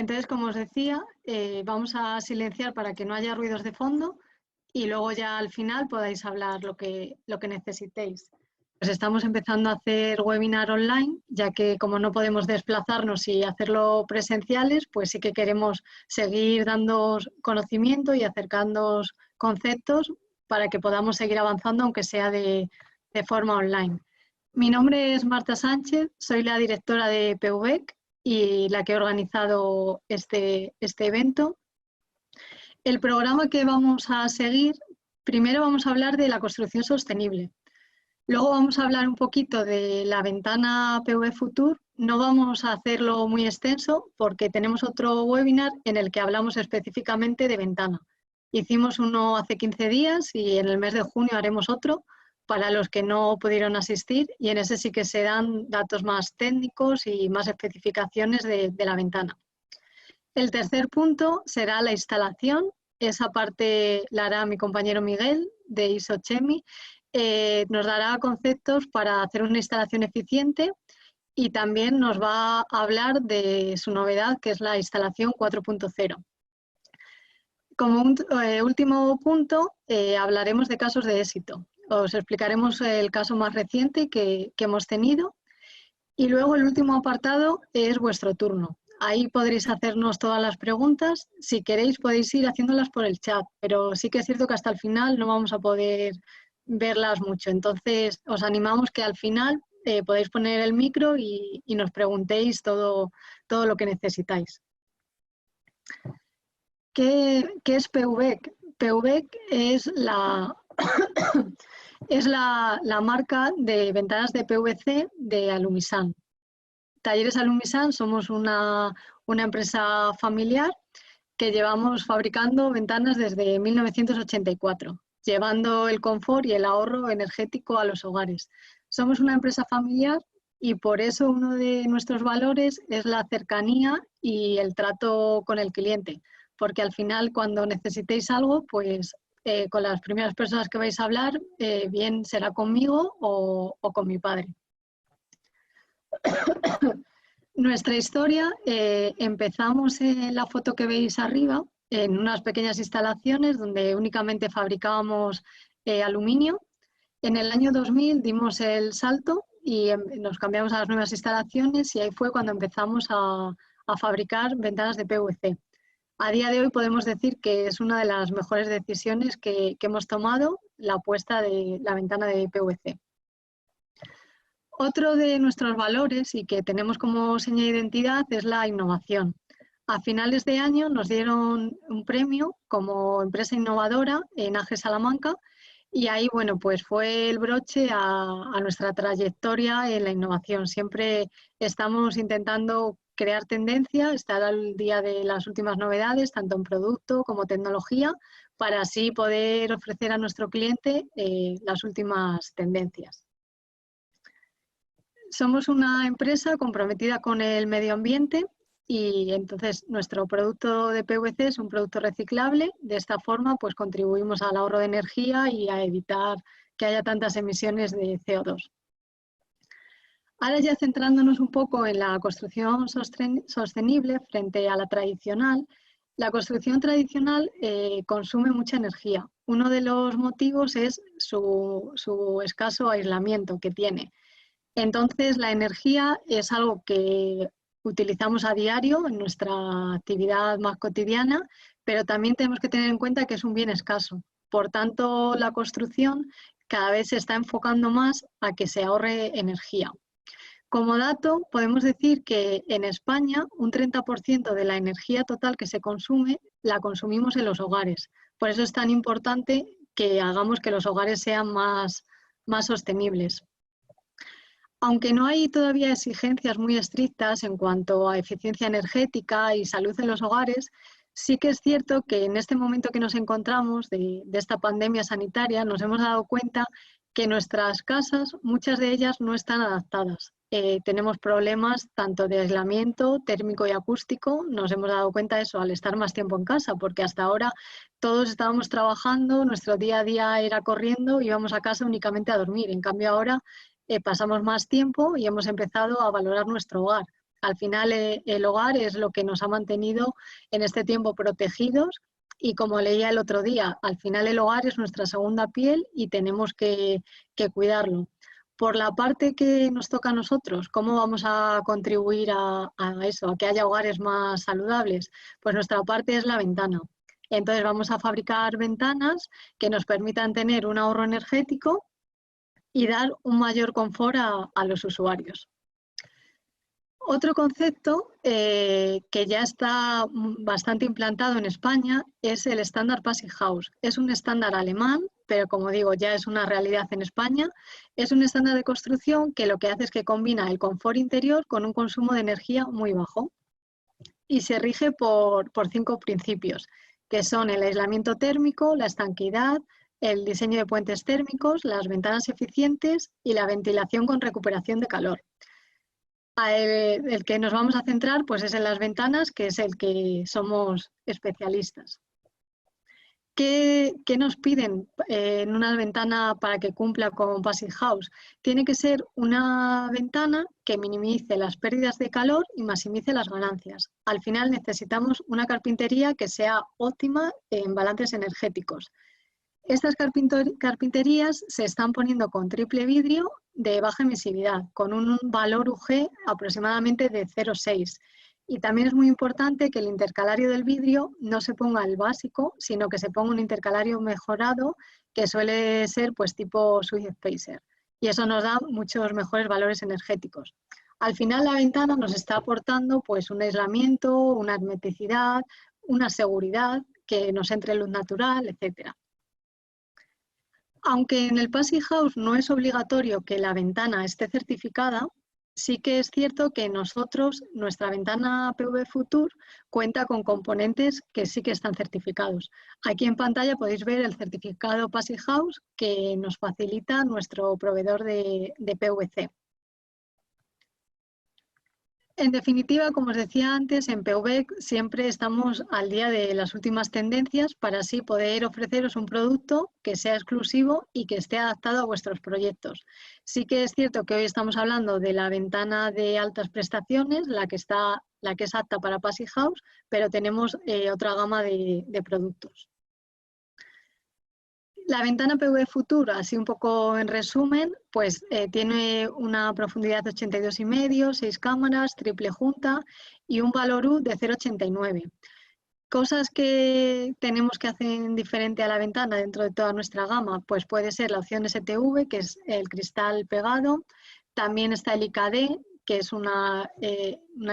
Entonces, como os decía, vamos a silenciar para que no haya ruidos de fondo y luego ya al final podáis hablar lo que necesitéis. Pues estamos empezando a hacer webinar online, ya que como no podemos desplazarnos y hacerlo presenciales, pues sí que queremos seguir dando conocimiento y acercando conceptos para que podamos seguir avanzando, aunque sea de forma online. Mi nombre es Marta Sánchez, soy la directora de PUVEC y la que he organizado este evento. El programa que vamos a seguir, primero vamos a hablar de la construcción sostenible. Luego vamos a hablar un poquito de la ventana PV Futur. No vamos a hacerlo muy extenso porque tenemos otro webinar en el que hablamos específicamente de ventana. Hicimos uno hace 15 días y en el mes de junio haremos otro para los que no pudieron asistir, y en ese sí que se dan datos más técnicos y más especificaciones de la ventana. El tercer punto será la instalación. Esa parte la hará mi compañero Miguel de Isochemi. Nos dará conceptos para hacer una instalación eficiente y también nos va a hablar de su novedad, que es la instalación 4.0. Como último punto, hablaremos de casos de éxito. Os explicaremos el caso más reciente que hemos tenido y luego el último apartado es vuestro turno. Ahí podréis hacernos todas las preguntas. Si queréis podéis ir haciéndolas por el chat, pero sí que es cierto que hasta el final no vamos a poder verlas mucho. Entonces os animamos que al final podéis poner el micro y nos preguntéis todo lo que necesitáis. ¿Qué es PUVEC? PUVEC es es la marca de ventanas de PVC de Alumisan. Talleres Alumisan somos una empresa familiar que llevamos fabricando ventanas desde 1984, llevando el confort y el ahorro energético a los hogares. Somos una empresa familiar y por eso uno de nuestros valores es la cercanía y el trato con el cliente, porque al final cuando necesitéis algo, pues con las primeras personas que vais a hablar, bien será conmigo o con mi padre. Nuestra historia, empezamos en la foto que veis arriba, en unas pequeñas instalaciones donde únicamente fabricábamos aluminio. En el año 2000 dimos el salto y nos cambiamos a las nuevas instalaciones y ahí fue cuando empezamos a fabricar ventanas de PVC. A día de hoy podemos decir que es una de las mejores decisiones que hemos tomado, la apuesta de la ventana de PVC. Otro de nuestros valores y que tenemos como seña de identidad es la innovación. A finales de año nos dieron un premio como empresa innovadora en AGE Salamanca y ahí, bueno, pues fue el broche a nuestra trayectoria en la innovación. Siempre estamos intentando crear tendencia, estar al día de las últimas novedades, tanto en producto como tecnología, para así poder ofrecer a nuestro cliente las últimas tendencias. Somos una empresa comprometida con el medio ambiente y entonces nuestro producto de PVC es un producto reciclable. De esta forma pues contribuimos al ahorro de energía y a evitar que haya tantas emisiones de CO2. Ahora ya centrándonos un poco en la construcción sostenible frente a la tradicional, la construcción tradicional consume mucha energía. Uno de los motivos es su escaso aislamiento que tiene. Entonces, la energía es algo que utilizamos a diario en nuestra actividad más cotidiana, pero también tenemos que tener en cuenta que es un bien escaso. Por tanto, la construcción cada vez se está enfocando más a que se ahorre energía. Como dato, podemos decir que en España un 30% de la energía total que se consume la consumimos en los hogares. Por eso es tan importante que hagamos que los hogares sean más sostenibles. Aunque no hay todavía exigencias muy estrictas en cuanto a eficiencia energética y salud en los hogares, sí que es cierto que en este momento que nos encontramos de esta pandemia sanitaria nos hemos dado cuenta que nuestras casas, muchas de ellas no están adaptadas. Tenemos problemas tanto de aislamiento térmico y acústico. Nos hemos dado cuenta de eso al estar más tiempo en casa, porque hasta ahora todos estábamos trabajando, nuestro día a día era corriendo, íbamos a casa únicamente a dormir. En cambio ahora pasamos más tiempo y hemos empezado a valorar nuestro hogar. Al final el hogar es lo que nos ha mantenido en este tiempo protegidos y como leía el otro día, al final el hogar es nuestra segunda piel y tenemos que cuidarlo. Por la parte que nos toca a nosotros, ¿cómo vamos a contribuir a eso, a que haya hogares más saludables? Pues nuestra parte es la ventana. Entonces vamos a fabricar ventanas que nos permitan tener un ahorro energético y dar un mayor confort a los usuarios. Otro concepto que ya está bastante implantado en España es el estándar Passive House. Es un estándar alemán, pero como digo, ya es una realidad en España. Es un estándar de construcción que lo que hace es que combina el confort interior con un consumo de energía muy bajo y se rige por 5 principios, que son el aislamiento térmico, la estanqueidad, el diseño de puentes térmicos, las ventanas eficientes y la ventilación con recuperación de calor. El que nos vamos a centrar pues es en las ventanas, que es el que somos especialistas. ¿Qué nos piden en una ventana para que cumpla con Passive House? Tiene que ser una ventana que minimice las pérdidas de calor y maximice las ganancias. Al final necesitamos una carpintería que sea óptima en balances energéticos. Estas carpinterías se están poniendo con triple vidrio de baja emisividad, con un valor UG aproximadamente de 0,6. Y también es muy importante que el intercalario del vidrio no se ponga el básico, sino que se ponga un intercalario mejorado, que suele ser pues tipo Swiss Spacer. Y eso nos da muchos mejores valores energéticos. Al final la ventana nos está aportando pues un aislamiento, una hermeticidad, una seguridad, que nos entre luz natural, etcétera. Aunque en el Passive House no es obligatorio que la ventana esté certificada, sí que es cierto que nuestra ventana PV Futur cuenta con componentes que sí que están certificados. Aquí en pantalla podéis ver el certificado Passive House que nos facilita nuestro proveedor de PVC. En definitiva, como os decía antes, en PV siempre estamos al día de las últimas tendencias para así poder ofreceros un producto que sea exclusivo y que esté adaptado a vuestros proyectos. Sí que es cierto que hoy estamos hablando de la ventana de altas prestaciones, la que es apta para Passive House, pero tenemos otra gama de productos. La ventana PV Futur, así un poco en resumen, pues tiene una profundidad de 82,5, 6 cámaras, triple junta y un valor U de 0,89. Cosas que tenemos que hacer diferente a la ventana dentro de toda nuestra gama, pues puede ser la opción STV, que es el cristal pegado. También está el IKD, que es una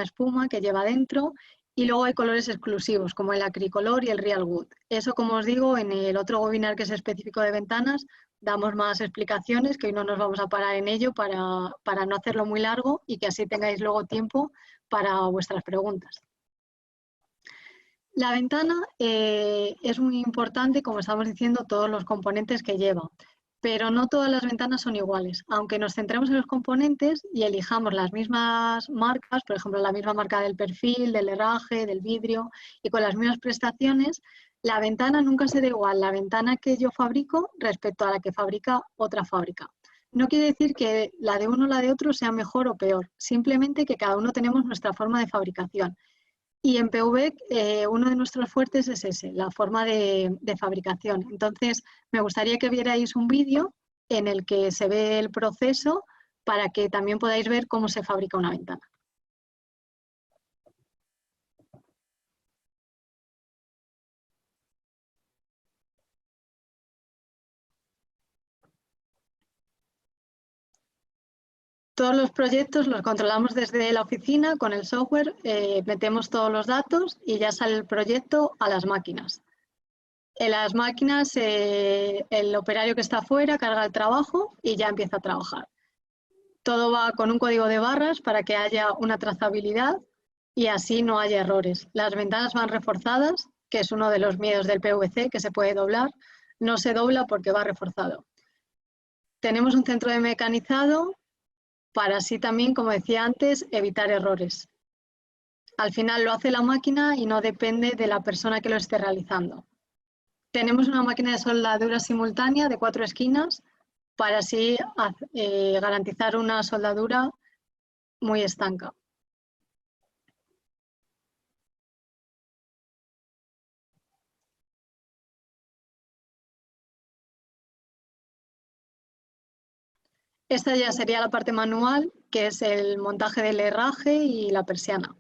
espuma que lleva dentro. Y luego hay colores exclusivos, como el acricolor y el real wood. Eso, como os digo, en el otro webinar que es específico de ventanas, damos más explicaciones, que hoy no nos vamos a parar en ello para no hacerlo muy largo y que así tengáis luego tiempo para vuestras preguntas. La ventana es muy importante, como estamos diciendo, todos los componentes que lleva. Pero no todas las ventanas son iguales. Aunque nos centremos en los componentes y elijamos las mismas marcas, por ejemplo, la misma marca del perfil, del herraje, del vidrio, y con las mismas prestaciones, la ventana nunca será igual la ventana que yo fabrico respecto a la que fabrica otra fábrica. No quiere decir que la de uno o la de otro sea mejor o peor, simplemente que cada uno tenemos nuestra forma de fabricación. Y en PV uno de nuestros fuertes es ese, la forma de fabricación. Entonces, me gustaría que vierais un vídeo en el que se ve el proceso para que también podáis ver cómo se fabrica una ventana. Todos los proyectos los controlamos desde la oficina con el software, metemos todos los datos y ya sale el proyecto a las máquinas. En las máquinas el operario que está afuera carga el trabajo y ya empieza a trabajar. Todo va con un código de barras para que haya una trazabilidad y así no haya errores. Las ventanas van reforzadas, que es uno de los miedos del PVC, que se puede doblar. No se dobla porque va reforzado. Tenemos un centro de mecanizado para así también, como decía antes, evitar errores. Al final lo hace la máquina y no depende de la persona que lo esté realizando. Tenemos una máquina de soldadura simultánea de 4 esquinas para así garantizar una soldadura muy estanca. Esta ya sería la parte manual, que es el montaje del herraje y la persiana.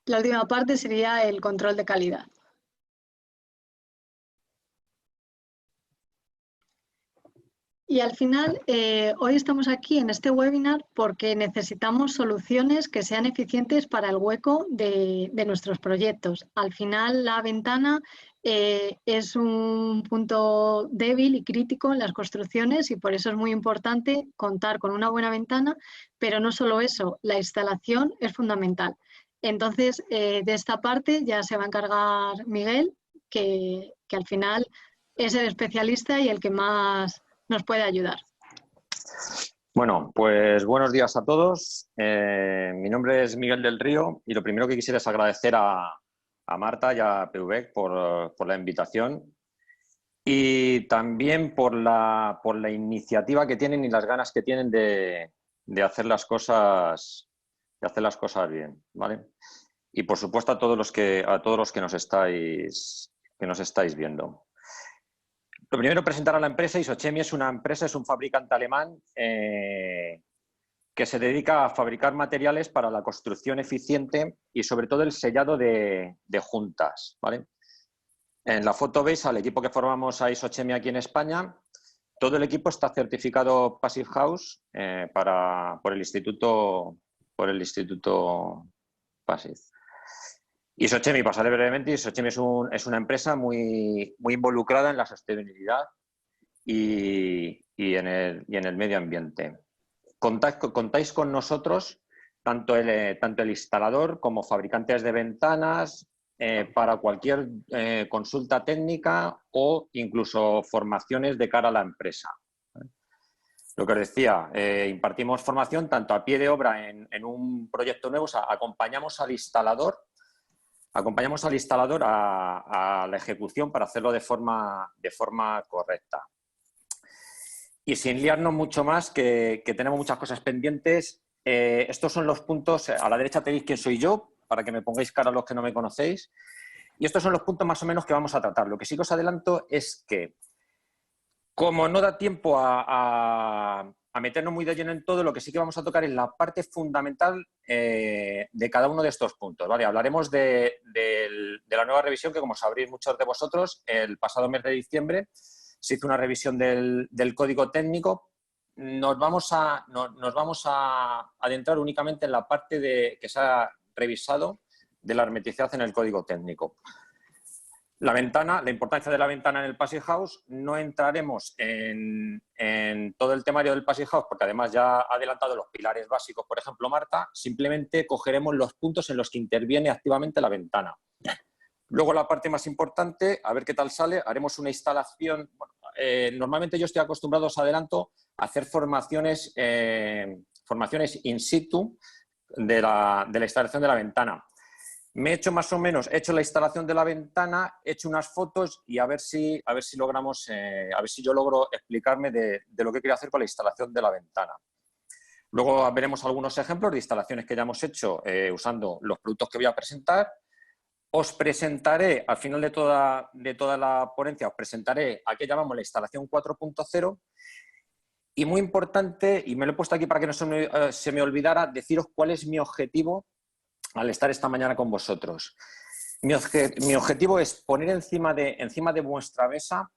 La última parte sería el control de calidad. Y al final, hoy estamos aquí en este webinar porque necesitamos soluciones que sean eficientes para el hueco de nuestros proyectos. Al final, la ventana es un punto débil y crítico en las construcciones y por eso es muy importante contar con una buena ventana, pero no solo eso, la instalación es fundamental. Entonces, de esta parte ya se va a encargar Miguel, que al final es el especialista y el que más nos puede ayudar. Bueno, pues buenos días a todos. Mi nombre es Miguel del Río y lo primero que quisiera es agradecer a Marta y a PVEC por la invitación y también por la iniciativa que tienen y las ganas que tienen de hacer las cosas bien, ¿vale? Y por supuesto a todos los que nos estáis viendo. Lo primero, presentar a la empresa. Isochemie es una empresa, es un fabricante alemán que se dedica a fabricar materiales para la construcción eficiente y sobre todo el sellado de juntas, ¿vale? En la foto veis al equipo que formamos a Isochemie aquí en España. Todo el equipo está certificado Passive House por el Instituto Passive. Isochemie, pasaré brevemente, Isochemie es una empresa muy involucrada en la sostenibilidad y en el medio ambiente. Contáis con nosotros, tanto el instalador como fabricantes de ventanas, para cualquier consulta técnica o incluso formaciones de cara a la empresa. Lo que os decía, impartimos formación tanto a pie de obra en un proyecto nuevo, o sea, acompañamos al instalador a la ejecución para hacerlo de forma correcta. Y sin liarnos mucho más, que tenemos muchas cosas pendientes, estos son los puntos. A la derecha tenéis quién soy yo, para que me pongáis cara a los que no me conocéis. Y estos son los puntos más o menos que vamos a tratar. Lo que sí que os adelanto es que, como no da tiempo a meternos muy de lleno en todo, lo que sí que vamos a tocar es la parte fundamental de cada uno de estos puntos, ¿vale? Hablaremos de la nueva revisión que, como sabréis muchos de vosotros, el pasado mes de diciembre se hizo una revisión del código técnico. Nos vamos a adentrar únicamente en la parte que se ha revisado de la hermeticidad en el código técnico. La ventana, la importancia de la ventana en el Passive House, no entraremos en todo el temario del Passive House porque además ya ha adelantado los pilares básicos, por ejemplo, Marta. Simplemente cogeremos los puntos en los que interviene activamente la ventana. Luego la parte más importante, a ver qué tal sale, haremos una instalación. Bueno, normalmente yo estoy acostumbrado, os adelanto, a hacer formaciones in situ de la instalación de la ventana. Me he hecho más o menos, he hecho la instalación de la ventana, he hecho unas fotos y a ver si logramos, a ver si yo logro explicarme de lo que quiero hacer con la instalación de la ventana. Luego veremos algunos ejemplos de instalaciones que ya hemos hecho usando los productos que voy a presentar. Os presentaré, al final de toda la ponencia, os presentaré a qué llamamos la instalación 4.0. Y muy importante, y me lo he puesto aquí para que no se me olvidara, deciros cuál es mi objetivo al estar esta mañana con vosotros. Mi objetivo es poner encima de vuestra mesa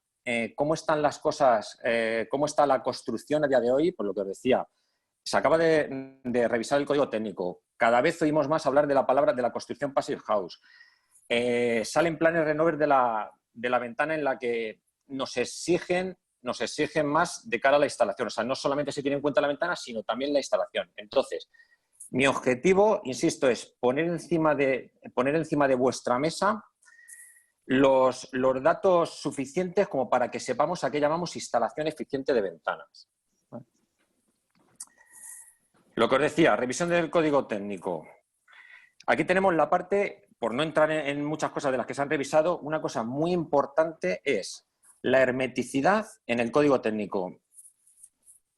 cómo están las cosas, cómo está la construcción a día de hoy, por lo que os decía. Se acaba de revisar el código técnico. Cada vez oímos más hablar de la palabra de la construcción Passive House. Salen planes Renove de la ventana en la que nos exigen más de cara a la instalación. O sea, no solamente se tiene en cuenta la ventana, sino también la instalación. Entonces, mi objetivo, insisto, es poner encima de vuestra mesa los datos suficientes como para que sepamos a qué llamamos instalación eficiente de ventanas. Lo que os decía, revisión del código técnico. Aquí tenemos la parte, por no entrar en muchas cosas de las que se han revisado, una cosa muy importante es la hermeticidad en el código técnico.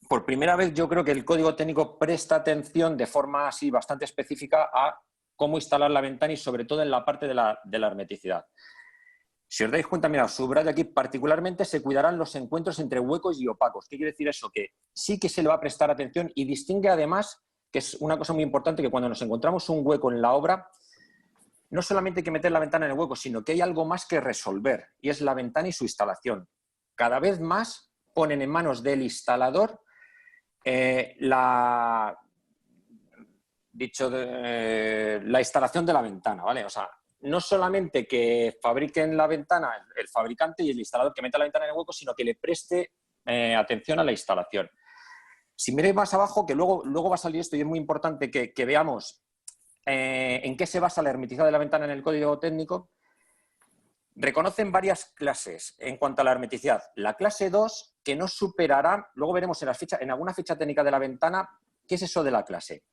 por primera vez yo creo que el código técnico presta atención de forma así bastante específica a cómo instalar la ventana y sobre todo en la parte de la hermeticidad. Si os dais cuenta, mirad, subrayo aquí, particularmente se cuidarán los encuentros entre huecos y opacos. ¿Qué quiere decir eso? Que sí que se le va a prestar atención y distingue además, que es una cosa muy importante, que cuando nos encontramos un hueco en la obra, no solamente hay que meter la ventana en el hueco, sino que hay algo más que resolver, y es la ventana y su instalación. Cada vez más ponen en manos del instalador la instalación de la ventana, ¿vale? O sea, no solamente que fabriquen la ventana el fabricante y el instalador que meta la ventana en el hueco, sino que le preste atención a la instalación. Si miráis más abajo, que luego va a salir esto y es muy importante que veamos en qué se basa la hermeticidad de la ventana en el código técnico, reconocen varias clases en cuanto a la hermeticidad. La clase 2, que no superará, luego veremos en alguna ficha técnica de la ventana, ¿qué es eso de la clase?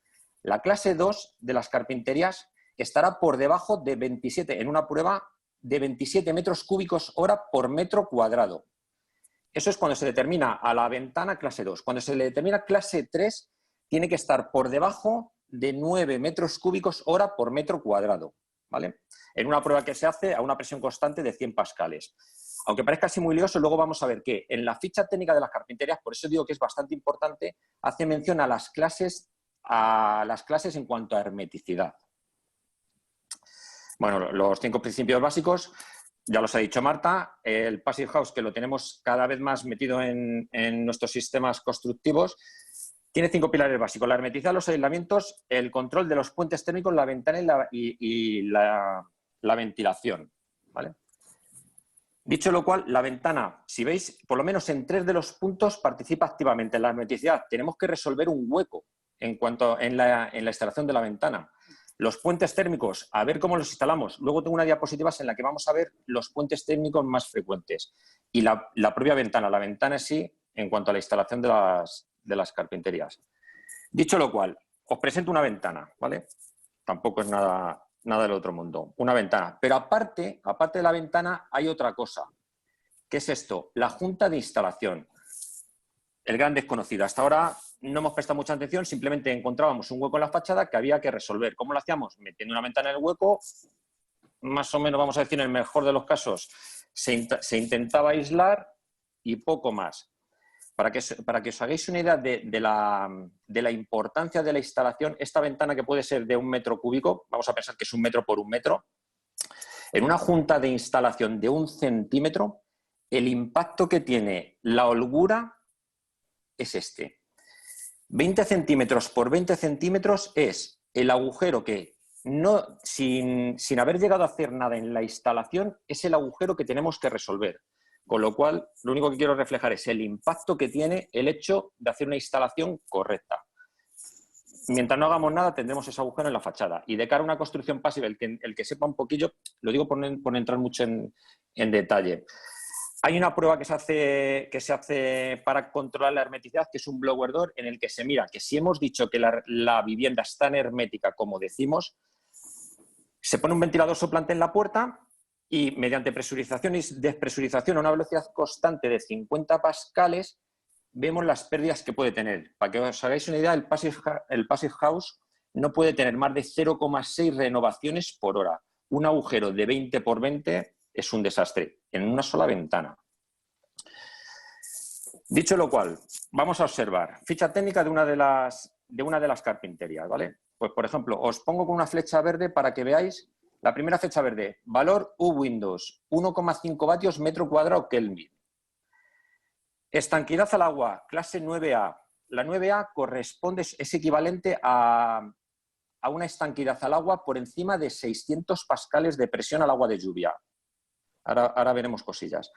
La clase 2 de las carpinterías estará por debajo de 27, en una prueba de 27 metros cúbicos hora por metro cuadrado. Eso es cuando se determina a la ventana clase 2. Cuando se le determina clase 3, tiene que estar por debajo de 9 metros cúbicos hora por metro cuadrado, ¿vale? En una prueba que se hace a una presión constante de 100 pascales. Aunque parezca así muy lioso, luego vamos a ver que en la ficha técnica de las carpinterías, por eso digo que es bastante importante, hace mención a las clases en cuanto a hermeticidad. Bueno, los 5 principios básicos, ya los ha dicho Marta, el Passive House, que lo tenemos cada vez más metido en nuestros sistemas constructivos, tiene 5 pilares básicos: la hermeticidad, los aislamientos, el control de los puentes térmicos, la ventana y la ventilación, ¿vale? Dicho lo cual, la ventana, si veis, por lo menos en 3 de los puntos participa activamente. En la hermeticidad tenemos que resolver un hueco en la instalación de la ventana. Los puentes térmicos, a ver cómo los instalamos. Luego tengo una diapositiva en la que vamos a ver los puentes térmicos más frecuentes. Y la propia ventana, la ventana en sí, en cuanto a la instalación de las carpinterías. Dicho lo cual, os presento una ventana, ¿vale? Tampoco es nada del otro mundo. Una ventana. Pero aparte de la ventana hay otra cosa. ¿Qué es esto? La junta de instalación. El gran desconocido. Hasta ahora no hemos prestado mucha atención, simplemente encontrábamos un hueco en la fachada que había que resolver. ¿Cómo lo hacíamos? Metiendo una ventana en el hueco, más o menos, vamos a decir, en el mejor de los casos, se intentaba aislar y poco más. Para que os hagáis una idea de la importancia de la instalación, esta ventana, que puede ser de 1 metro cúbico, vamos a pensar que es 1 metro por 1 metro, en una junta de instalación de 1 centímetro, el impacto que tiene la holgura es este. 20 centímetros por 20 centímetros es el agujero que, sin haber llegado a hacer nada en la instalación, es el agujero que tenemos que resolver. Con lo cual, lo único que quiero reflejar es el impacto que tiene el hecho de hacer una instalación correcta. Mientras no hagamos nada, tendremos ese agujero en la fachada. Y de cara a una construcción pasiva, el que sepa un poquillo, lo digo por no entrar mucho en detalle. Hay una prueba que se hace para controlar la hermeticidad, que es un blower door, en el que se mira que si hemos dicho que la vivienda es tan hermética como decimos, se pone un ventilador soplante en la puerta y mediante presurización y despresurización a una velocidad constante de 50 pascales vemos las pérdidas que puede tener. Para que os hagáis una idea, el Passive House no puede tener más de 0,6 renovaciones por hora. Un agujero de 20 por 20 es un desastre en una sola ventana. Dicho lo cual, vamos a observar ficha técnica de una de las carpinterías, ¿vale? Pues, por ejemplo, os pongo con una flecha verde para que veáis la primera flecha verde. Valor U-Windows, 1,5 vatios metro cuadrado Kelvin. Estanquidad al agua, clase 9A. La 9A es equivalente a una estanquidad al agua por encima de 600 pascales de presión al agua de lluvia. Ahora veremos cosillas.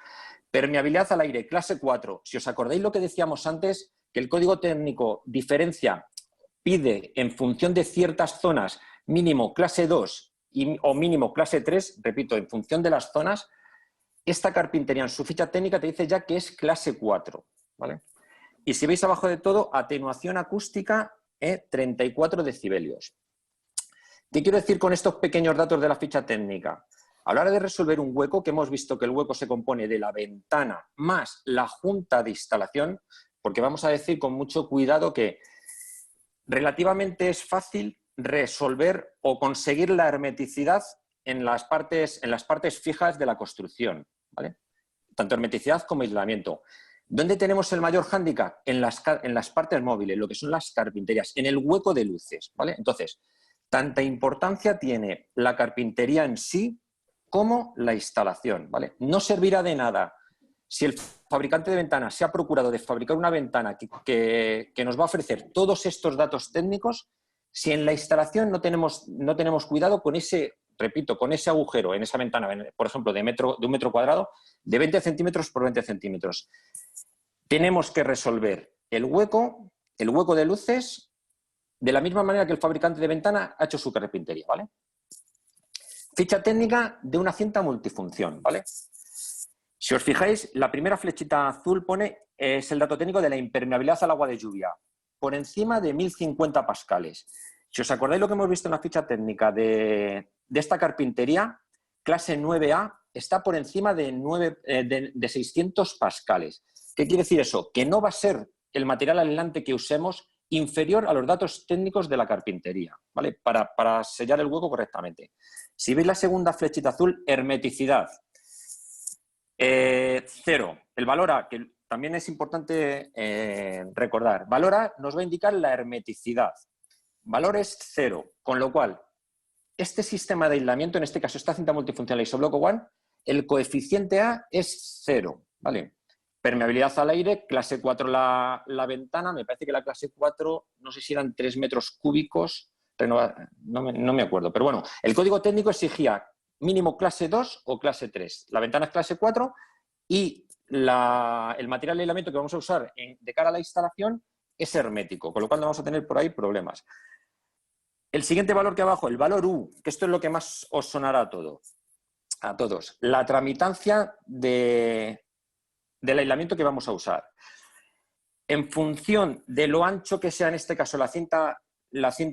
Permeabilidad al aire, clase 4. Si os acordáis lo que decíamos antes, que el código técnico pide en función de ciertas zonas mínimo clase 2 o mínimo clase 3, repito, en función de las zonas, esta carpintería en su ficha técnica te dice ya que es clase 4, ¿vale? Y si veis abajo de todo, atenuación acústica 34 decibelios. ¿Qué quiero decir con estos pequeños datos de la ficha técnica? A la hora de resolver un hueco, que hemos visto que el hueco se compone de la ventana más la junta de instalación, porque vamos a decir con mucho cuidado que relativamente es fácil resolver o conseguir la hermeticidad en las partes fijas de la construcción, ¿vale? Tanto hermeticidad como aislamiento. ¿Dónde tenemos el mayor hándicap? En las partes móviles, lo que son las carpinterías, en el hueco de luces, ¿vale? Entonces, tanta importancia tiene la carpintería en sí como la instalación, ¿vale? No servirá de nada si el fabricante de ventanas se ha procurado de fabricar una ventana que nos va a ofrecer todos estos datos técnicos, si en la instalación no tenemos cuidado con ese, repito, con ese agujero en esa ventana, por ejemplo, de 1 metro cuadrado, de 20 centímetros por 20 centímetros. Tenemos que resolver el hueco de luces de la misma manera que el fabricante de ventana ha hecho su carpintería, ¿vale? Ficha técnica de una cinta multifunción, ¿vale? Si os fijáis, la primera flechita azul es el dato técnico de la impermeabilidad al agua de lluvia, por encima de 1050 pascales. Si os acordáis lo que hemos visto en la ficha técnica de esta carpintería, clase 9A está por encima de 600 pascales. ¿Qué quiere decir eso? Que no va a ser el material aislante que usemos inferior a los datos técnicos de la carpintería, ¿vale? Para sellar el hueco correctamente. Si veis la segunda flechita azul, hermeticidad. 0. El valor A, que también es importante recordar. Valor A nos va a indicar la hermeticidad. Valor es 0, con lo cual este sistema de aislamiento, en este caso esta cinta multifuncional ISOBLOC One, el coeficiente A es 0, ¿vale? Permeabilidad al aire, clase 4 la ventana, me parece que la clase 4, no sé si eran 3 metros cúbicos, no me acuerdo, pero bueno, el código técnico exigía mínimo clase 2 o clase 3. La ventana es clase 4 y el material de aislamiento que vamos a usar de cara a la instalación es hermético, con lo cual no vamos a tener por ahí problemas. El siguiente valor que abajo, el valor U, que esto es lo que más os sonará a todos. La tramitancia del aislamiento que vamos a usar. En función de lo ancho que sea, en este caso, la cinta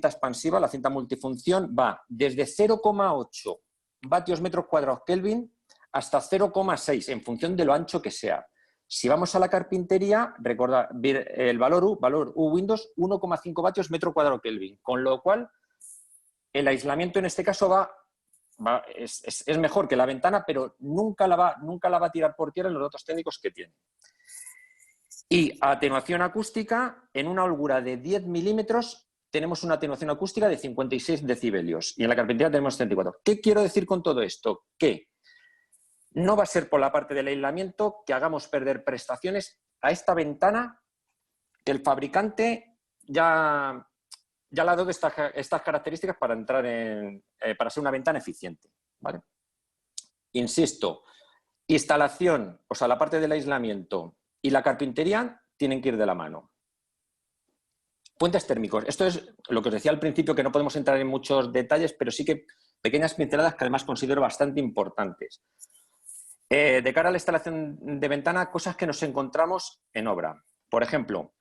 expansiva, la cinta multifunción, va desde 0,8 vatios metros cuadrados Kelvin hasta 0,6, en función de lo ancho que sea. Si vamos a la carpintería, recordad el valor U Windows, 1,5 vatios metro cuadrado Kelvin, con lo cual el aislamiento en este caso es mejor que la ventana, pero nunca la va a tirar por tierra en los datos técnicos que tiene. Y atenuación acústica, en una holgura de 10 milímetros tenemos una atenuación acústica de 56 decibelios y en la carpintería tenemos 34. ¿Qué quiero decir con todo esto? Que no va a ser por la parte del aislamiento que hagamos perder prestaciones a esta ventana que el fabricante ya le ha dado estas características para para ser una ventana eficiente, ¿vale? Insisto, instalación, o sea, la parte del aislamiento y la carpintería tienen que ir de la mano. Puentes térmicos. Esto es lo que os decía al principio, que no podemos entrar en muchos detalles, pero sí que pequeñas pinceladas que además considero bastante importantes. De cara a la instalación de ventana, cosas que nos encontramos en obra. Por ejemplo,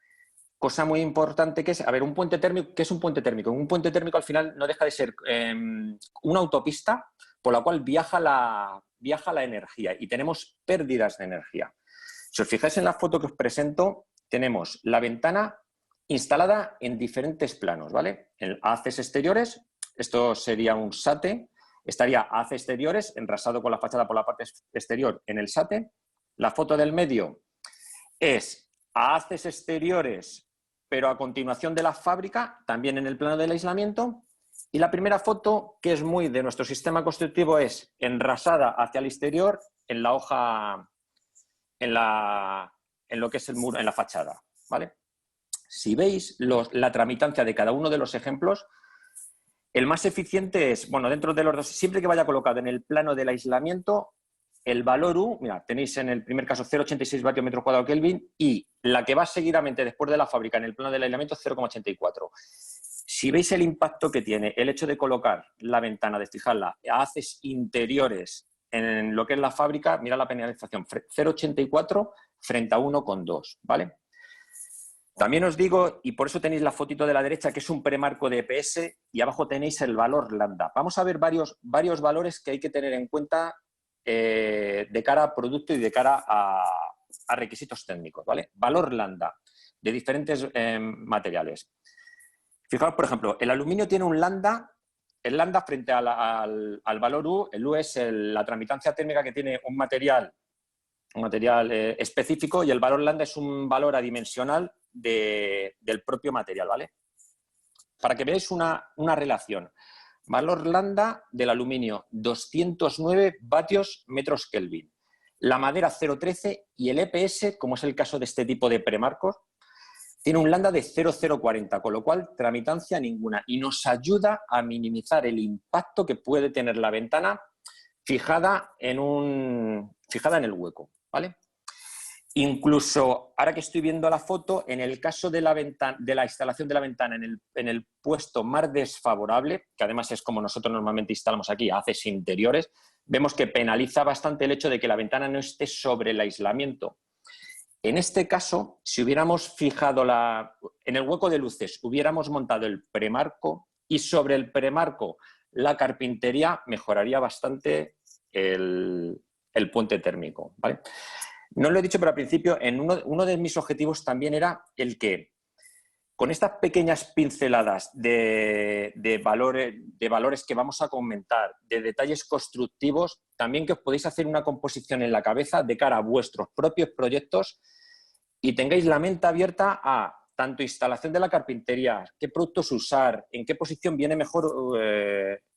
cosa muy importante que es, un puente térmico. ¿Qué es un puente térmico? Un puente térmico al final no deja de ser una autopista por la cual viaja la energía y tenemos pérdidas de energía. Si os fijáis en la foto que os presento, tenemos la ventana instalada en diferentes planos, ¿vale? En haces exteriores, esto sería un SATE, estaría haces exteriores enrasado con la fachada por la parte exterior en el SATE. La foto del medio es a haces exteriores, pero a continuación de la fábrica, también en el plano del aislamiento. Y la primera foto, que es muy de nuestro sistema constructivo, es enrasada hacia el exterior en la hoja, en lo que es el muro, en la fachada, ¿vale? Si veis la tramitancia de cada uno de los ejemplos, el más eficiente es, bueno, dentro de los dos, siempre que vaya colocado en el plano del aislamiento, el valor U, mira, tenéis en el primer caso 0,86 vatios metro cuadrado Kelvin y la que va seguidamente después de la fábrica en el plano del aislamiento 0,84. Si veis el impacto que tiene el hecho de colocar la ventana, de fijarla a haces interiores en lo que es la fábrica, mira la penalización, 0,84 frente a 1,2, ¿vale? También os digo, y por eso tenéis la fotito de la derecha, que es un premarco de EPS, y abajo tenéis el valor lambda. Vamos a ver varios valores que hay que tener en cuenta de cara a producto y de cara a requisitos técnicos, ¿vale? Valor lambda. materiales. Fijaos, por ejemplo, el aluminio tiene un lambda. El lambda frente al valor U, el U es la tramitancia térmica que tiene un material específico, y el valor lambda es un valor adimensional del propio material, ¿vale? Para que veáis una relación. Valor lambda del aluminio, 209 vatios metros Kelvin. La madera 0,13 y el EPS, como es el caso de este tipo de premarcos, tiene un lambda de 0,040, con lo cual tramitancia ninguna, y nos ayuda a minimizar el impacto que puede tener la ventana fijada en el hueco, ¿vale? Incluso, ahora que estoy viendo la foto, en el caso de la instalación de la ventana en el puesto más desfavorable, que además es como nosotros normalmente instalamos aquí, haces interiores, vemos que penaliza bastante el hecho de que la ventana no esté sobre el aislamiento. En este caso, si hubiéramos fijado en el hueco de luces, hubiéramos montado el premarco, y sobre el premarco la carpintería, mejoraría bastante el puente térmico, ¿vale? No lo he dicho, pero al principio, uno de mis objetivos también era el que, con estas pequeñas pinceladas de valores que vamos a comentar, de detalles constructivos, también que os podéis hacer una composición en la cabeza de cara a vuestros propios proyectos y tengáis la mente abierta a tanto instalación de la carpintería, qué productos usar, en qué posición viene mejor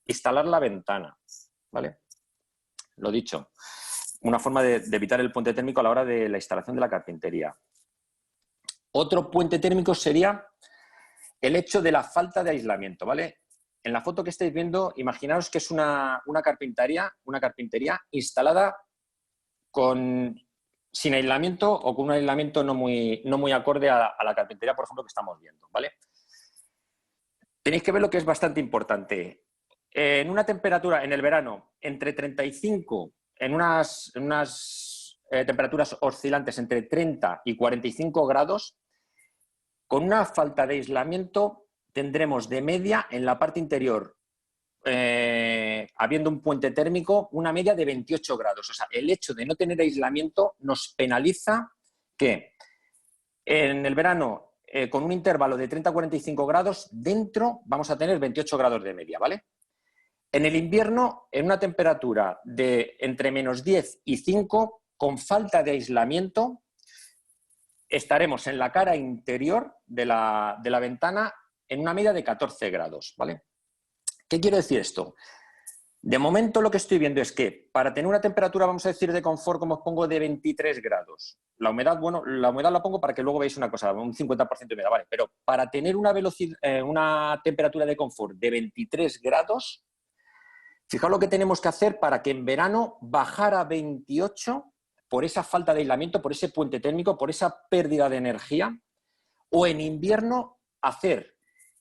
instalar la ventana, ¿vale? Lo dicho, una forma de evitar el puente térmico a la hora de la instalación de la carpintería. Otro puente térmico sería el hecho de la falta de aislamiento, ¿vale? En la foto que estáis viendo, imaginaos que es una carpintería instalada sin aislamiento o con un aislamiento no muy acorde a la carpintería, por ejemplo, que estamos viendo, ¿vale? Tenéis que ver lo que es bastante importante. En una temperatura, en el verano, entre 35, en unas temperaturas oscilantes entre 30 y 45 grados, con una falta de aislamiento tendremos de media en la parte interior, habiendo un puente térmico, una media de 28 grados. O sea, el hecho de no tener aislamiento nos penaliza que en el verano, con un intervalo de 30 a 45 grados, dentro vamos a tener 28 grados de media, ¿vale? En el invierno, en una temperatura de entre menos 10 y 5, con falta de aislamiento, estaremos en la cara interior de la ventana en una media de 14 grados, ¿vale? ¿Qué quiere decir esto? De momento lo que estoy viendo es que para tener una temperatura, vamos a decir, de confort, como os pongo, de 23 grados, la humedad, bueno, la humedad la pongo para que luego veáis una cosa, un 50% de humedad, ¿vale? Pero para tener una temperatura de confort de 23 grados, fijaos lo que tenemos que hacer para que en verano bajar a 28 por esa falta de aislamiento, por ese puente térmico, por esa pérdida de energía, o en invierno hacer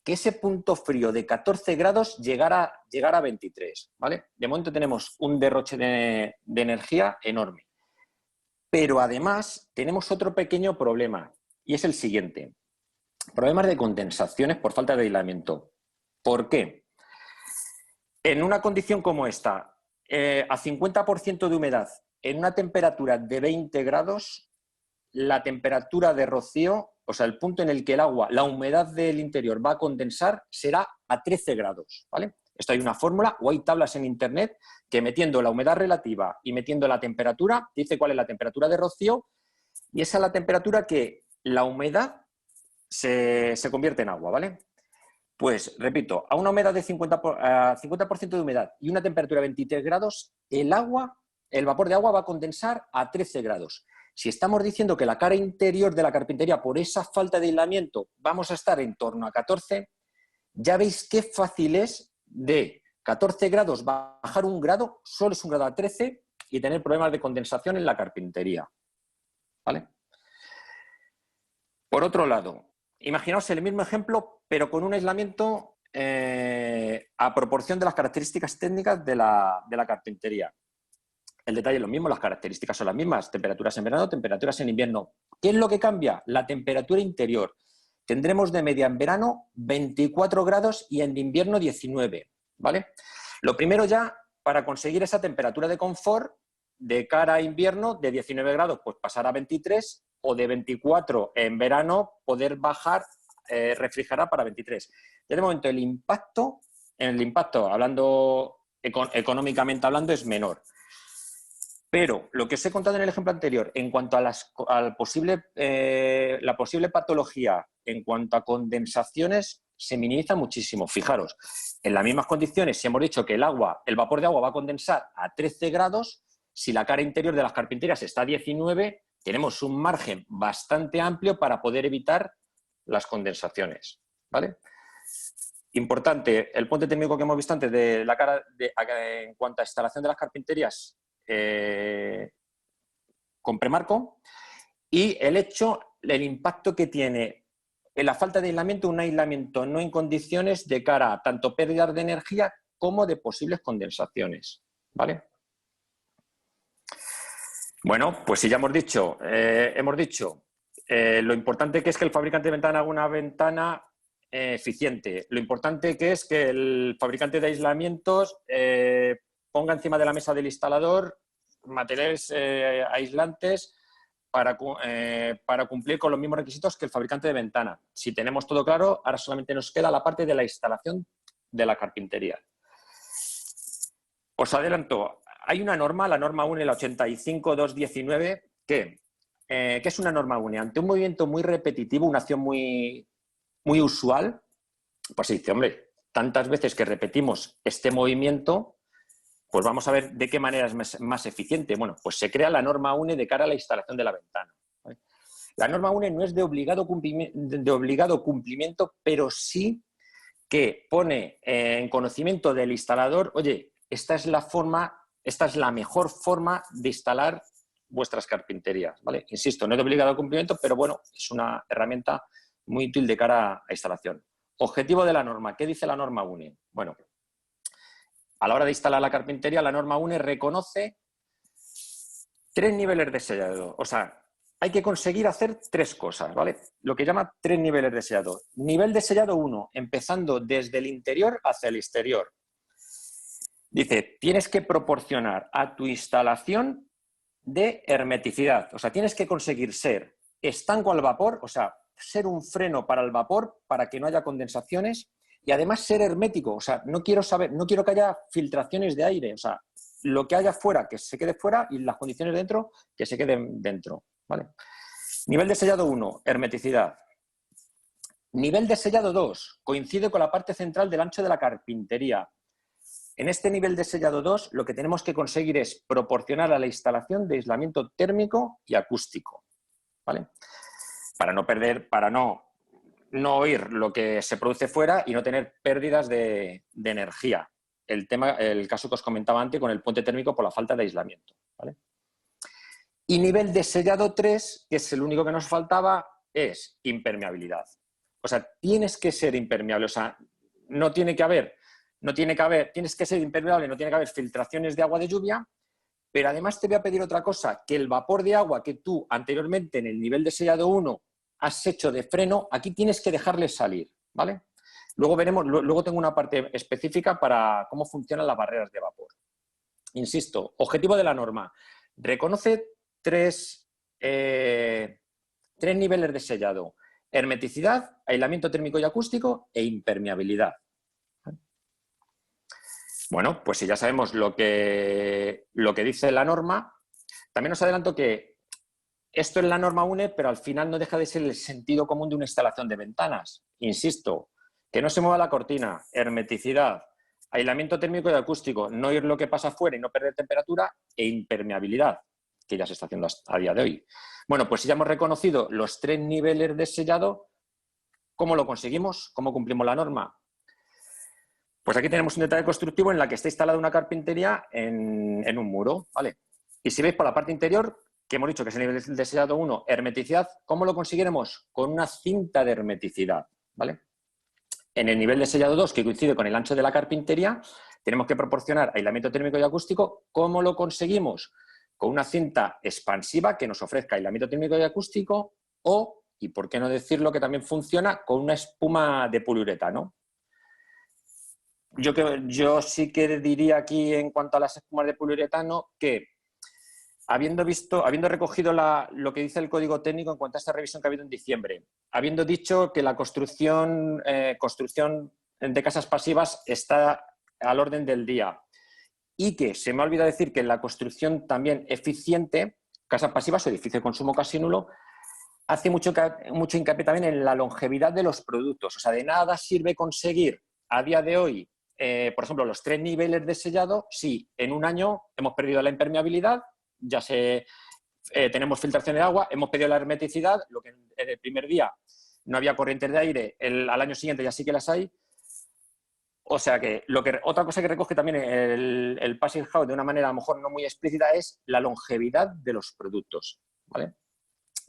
que ese punto frío de 14 grados llegara a 23, ¿vale? De momento tenemos un derroche de energía enorme. Pero además tenemos otro pequeño problema, y es el siguiente. Problemas de condensaciones por falta de aislamiento. ¿Por qué? En una condición como esta, a 50% de humedad, en una temperatura de 20 grados, la temperatura de rocío, o sea, el punto en el que el agua, la humedad del interior va a condensar, será a 13 grados, ¿vale? Esto hay una fórmula o hay tablas en internet que metiendo la humedad relativa y metiendo la temperatura, dice cuál es la temperatura de rocío, y esa es la temperatura que la humedad se convierte en agua, ¿vale? Pues, repito, a una humedad de 50% de humedad y una temperatura de 23 grados, el vapor de agua va a condensar a 13 grados. Si estamos diciendo que la cara interior de la carpintería, por esa falta de aislamiento, vamos a estar en torno a 14, ya veis qué fácil es de 14 grados bajar un grado, solo es un grado a 13, y tener problemas de condensación en la carpintería, ¿vale? Por otro lado, imaginaos el mismo ejemplo, pero con un aislamiento a proporción de las características técnicas de la carpintería. El detalle es lo mismo, las características son las mismas, temperaturas en verano, temperaturas en invierno. ¿Qué es lo que cambia? La temperatura interior. Tendremos de media en verano 24 grados y en invierno 19, ¿vale? Lo primero ya, para conseguir esa temperatura de confort de cara a invierno de 19 grados, pues pasar a 23 o de 24 en verano poder bajar, refrigerar para 23. De momento el impacto, hablando económicamente hablando, es menor. Pero lo que os he contado en el ejemplo anterior, en cuanto a la posible patología, en cuanto a condensaciones, se minimiza muchísimo. Fijaros, en las mismas condiciones, si hemos dicho que el vapor de agua va a condensar a 13 grados, si la cara interior de las carpinterías está a 19, tenemos un margen bastante amplio para poder evitar las condensaciones, ¿vale? Importante, el puente térmico que hemos visto antes de la cara en cuanto a instalación de las carpinterías con premarco, y el impacto que tiene en la falta de aislamiento, un aislamiento no en condiciones de cara a tanto pérdidas de energía como de posibles condensaciones, ¿vale? Bueno, pues si ya hemos dicho lo importante que es que el fabricante de ventana haga una ventana eficiente, lo importante que es que el fabricante de aislamientos ponga encima de la mesa del instalador materiales aislantes para cumplir con los mismos requisitos que el fabricante de ventana. Si tenemos todo claro, ahora solamente nos queda la parte de la instalación de la carpintería. Os adelanto, hay una norma, la norma UNE, la 85219, que es una norma UNE. Ante un movimiento muy repetitivo, una acción muy usual, pues se dice, hombre, tantas veces que repetimos este movimiento, pues vamos a ver de qué manera es más eficiente. Bueno, pues se crea la norma UNE de cara a la instalación de la ventana, ¿vale? La norma UNE no es de obligado cumplimiento, pero sí que pone en conocimiento del instalador, oye, esta es la mejor forma de instalar vuestras carpinterías, ¿vale? Insisto, no es de obligado cumplimiento, pero bueno, es una herramienta muy útil de cara a instalación. Objetivo de la norma. ¿Qué dice la norma UNE? Bueno, a la hora de instalar la carpintería, la norma UNE reconoce 3 niveles de sellado. O sea, hay que conseguir hacer 3 cosas, ¿vale? Lo que llama 3 niveles de sellado. Nivel de sellado 1, empezando desde el interior hacia el exterior. Dice, tienes que proporcionar a tu instalación de hermeticidad. O sea, tienes que conseguir ser estanco al vapor, o sea, ser un freno para el vapor para que no haya condensaciones y además ser hermético. O sea, no quiero que haya filtraciones de aire. O sea, lo que haya fuera, que se quede fuera y las condiciones dentro, que se queden dentro, ¿vale? Nivel de sellado 1, hermeticidad. Nivel de sellado 2, coincide con la parte central del ancho de la carpintería. En este nivel de sellado 2, lo que tenemos que conseguir es proporcionar a la instalación de aislamiento térmico y acústico, ¿vale? Para no oír lo que se produce fuera y no tener pérdidas de energía. El caso que os comentaba antes con el puente térmico por la falta de aislamiento, ¿vale? Y nivel de sellado 3, que es el único que nos faltaba, es impermeabilidad. O sea, tienes que ser impermeable. O sea, tienes que ser impermeable, no tiene que haber filtraciones de agua de lluvia, pero además te voy a pedir otra cosa, que el vapor de agua que tú anteriormente en el nivel de sellado 1 has hecho de freno, aquí tienes que dejarle salir, ¿vale? Luego tengo una parte específica para cómo funcionan las barreras de vapor. Insisto, objetivo de la norma, reconoce 3 niveles de sellado: hermeticidad, aislamiento térmico y acústico e impermeabilidad. Bueno, pues si ya sabemos lo que dice la norma, también os adelanto que esto es la norma UNE, pero al final no deja de ser el sentido común de una instalación de ventanas. Insisto, que no se mueva la cortina, hermeticidad, aislamiento térmico y acústico, no oír lo que pasa afuera y no perder temperatura, e impermeabilidad, que ya se está haciendo a día de hoy. Bueno, pues si ya hemos reconocido los 3 niveles de sellado, ¿cómo lo conseguimos? ¿Cómo cumplimos la norma? Pues aquí tenemos un detalle constructivo en la que está instalada una carpintería en un muro, ¿vale? Y si veis por la parte interior, que hemos dicho que es el nivel de sellado 1, hermeticidad, ¿cómo lo conseguiremos? Con una cinta de hermeticidad, ¿vale? En el nivel de sellado 2, que coincide con el ancho de la carpintería, tenemos que proporcionar aislamiento térmico y acústico. ¿Cómo lo conseguimos? Con una cinta expansiva que nos ofrezca aislamiento térmico y acústico o, y por qué no decirlo, que también funciona con una espuma de poliuretano. Yo sí que diría aquí en cuanto a las espumas de poliuretano que habiendo recogido lo que dice el código técnico en cuanto a esta revisión que ha habido en diciembre, habiendo dicho que la construcción de casas pasivas está al orden del día y que se me ha olvidado decir que la construcción también eficiente, casas pasivas o edificio de consumo casi nulo, hace mucho hincapié también en la longevidad de los productos. O sea, de nada sirve conseguir a día de hoy, por ejemplo, los 3 niveles de sellado si en un año hemos perdido la impermeabilidad, tenemos filtración de agua, hemos perdido la hermeticidad, lo que en el primer día no había corrientes de aire, al año siguiente ya sí que las hay. O sea que, otra cosa que recoge también el Passivhaus House de una manera a lo mejor no muy explícita es la longevidad de los productos, ¿vale?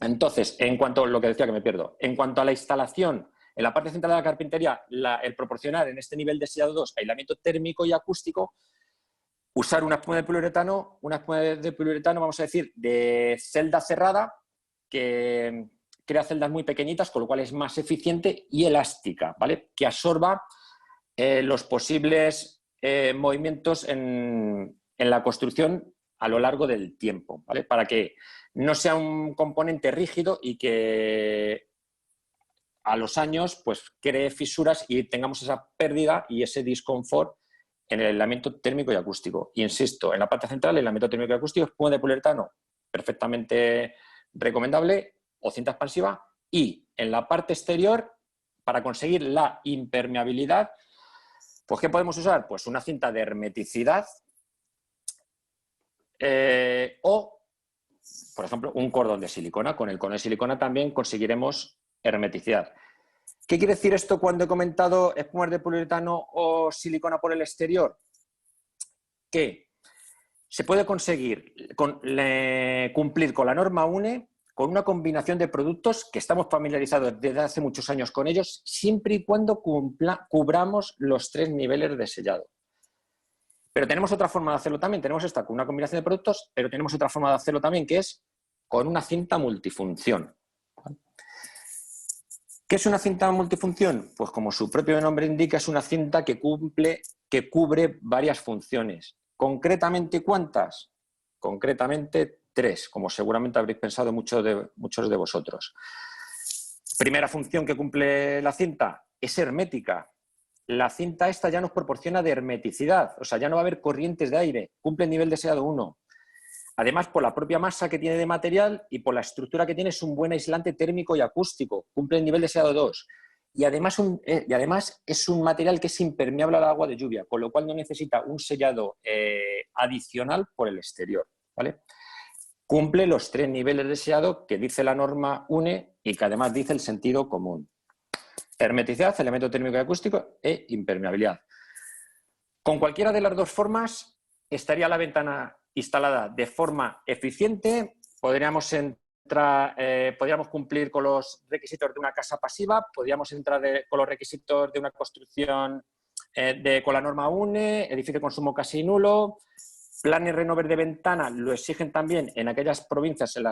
Entonces, en cuanto a lo que decía que me pierdo, en cuanto a la instalación, en la parte central de la carpintería, el proporcionar en este nivel de sellado 2 aislamiento térmico y acústico, usar una espuma de poliuretano, vamos a decir, de celda cerrada, que crea celdas muy pequeñitas, con lo cual es más eficiente y elástica, ¿vale? Que absorba los posibles movimientos en la construcción a lo largo del tiempo, ¿vale? Para que no sea un componente rígido y que a los años pues cree fisuras y tengamos esa pérdida y ese disconfort en el aislamiento térmico y acústico. Insisto, en la parte central, el aislamiento térmico y acústico, espuma de poliuretano perfectamente recomendable o cinta expansiva, y en la parte exterior, para conseguir la impermeabilidad, pues ¿qué podemos usar? Pues una cinta de hermeticidad o, por ejemplo, un cordón de silicona. Con el cordón de silicona también conseguiremos hermeticidad. ¿Qué quiere decir esto cuando he comentado espumas de poliuretano o silicona por el exterior? Que se puede conseguir cumplir con la norma UNE con una combinación de productos que estamos familiarizados desde hace muchos años con ellos, siempre y cuando cubramos los 3 niveles de sellado. Pero tenemos otra forma de hacerlo también. Tenemos esta con una combinación de productos, pero tenemos otra forma de hacerlo también, que es con una cinta multifunción. ¿Qué es una cinta multifunción? Pues como su propio nombre indica, es una cinta que cubre varias funciones. ¿Concretamente cuántas? Concretamente 3, como seguramente habréis pensado muchos de vosotros. Primera función que cumple la cinta es hermética. La cinta esta ya nos proporciona de hermeticidad, o sea, ya no va a haber corrientes de aire, cumple el nivel de sellado 1. Además, por la propia masa que tiene de material y por la estructura que tiene, es un buen aislante térmico y acústico, cumple el nivel de sellado 2. Y además es un material que es impermeable al agua de lluvia, con lo cual no necesita un sellado adicional por el exterior, ¿vale? Cumple los 3 niveles de sellado que dice la norma UNE y que además dice el sentido común. Hermeticidad, elemento térmico y acústico e impermeabilidad. Con cualquiera de las dos formas estaría la ventana instalada de forma eficiente, podríamos cumplir con los requisitos de una casa pasiva, podríamos entrar con los requisitos de una construcción con la norma UNE, edificio de consumo casi nulo. Planes Renover de ventana lo exigen también en aquellas provincias en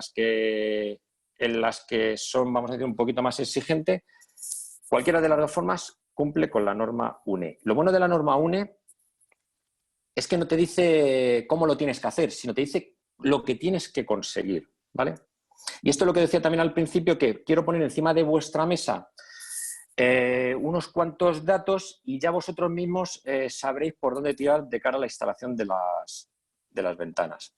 las que son, vamos a decir, un poquito más exigentes. Cualquiera de las dos formas cumple con la norma UNE. Lo bueno de la norma UNE es que no te dice cómo lo tienes que hacer, sino te dice lo que tienes que conseguir, ¿vale? Y esto es lo que decía también al principio, que quiero poner encima de vuestra mesa unos cuantos datos y ya vosotros mismos sabréis por dónde tirar de cara a la instalación de las ventanas.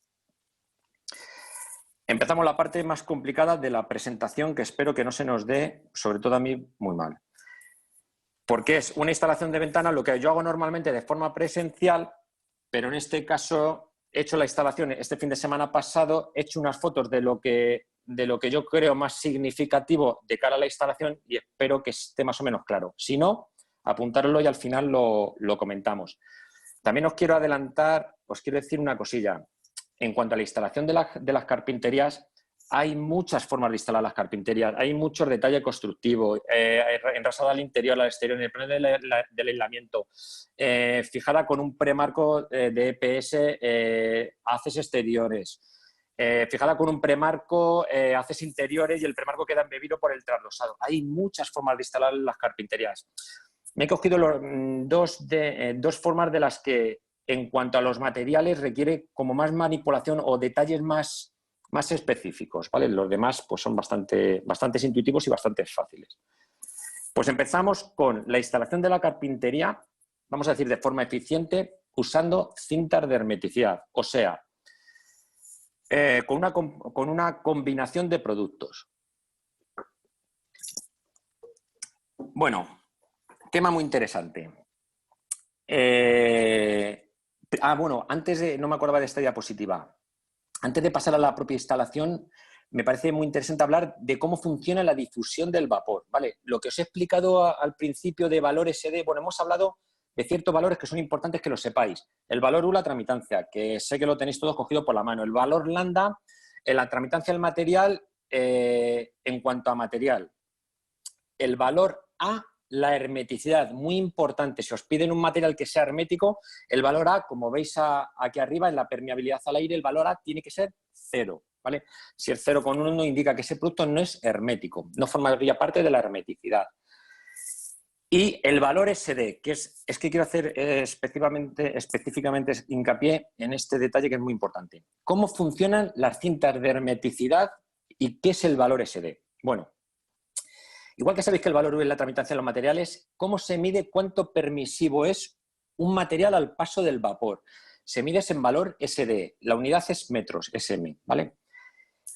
Empezamos la parte más complicada de la presentación, que espero que no se nos dé, sobre todo a mí, muy mal. Porque es una instalación de ventana, lo que yo hago normalmente de forma presencial, pero en este caso he hecho la instalación este fin de semana pasado, he hecho unas fotos de lo que yo creo más significativo de cara a la instalación y espero que esté más o menos claro. Si no, apuntároslo y al final lo comentamos. También os quiero adelantar, os quiero decir una cosilla. En cuanto a la instalación de las carpinterías, hay muchas formas de instalar las carpinterías, hay muchos detalles constructivos, enrasada al interior, al exterior, en el plano del aislamiento, fijada con un premarco de EPS, haces exteriores, fijada con un premarco, haces interiores y el premarco queda embebido por el trasdosado. Hay muchas formas de instalar las carpinterías. Me he cogido dos formas de las que en cuanto a los materiales requiere como más manipulación o detalles más específicos, ¿vale? Los demás pues son bastante intuitivos y bastante fáciles. Pues empezamos con la instalación de la carpintería, vamos a decir de forma eficiente, usando cintas de hermeticidad, o sea, con una combinación de productos. Bueno, tema muy interesante. Bueno, no me acordaba de esta diapositiva. Antes de pasar a la propia instalación, me parece muy interesante hablar de cómo funciona la difusión del vapor, ¿vale? Lo que os he explicado al principio de valor SD, bueno, hemos hablado de ciertos valores que son importantes que lo sepáis. El valor U, la tramitancia, que sé que lo tenéis todos cogido por la mano. El valor lambda, la tramitancia del material en cuanto a material. El valor A, la hermeticidad, muy importante. Si os piden un material que sea hermético, el valor A, como veis aquí arriba, en la permeabilidad al aire, el valor A tiene que ser 0, ¿vale? Si es 0,1 indica que ese producto no es hermético, no formaría parte de la hermeticidad. Y el valor SD, que es que quiero hacer específicamente hincapié en este detalle que es muy importante. ¿Cómo funcionan las cintas de hermeticidad y qué es el valor SD? Bueno, igual que sabéis que el valor U es la tramitación de los materiales, ¿cómo se mide cuánto permisivo es un material al paso del vapor? Se mide en valor SD, la unidad es metros, SM, ¿vale?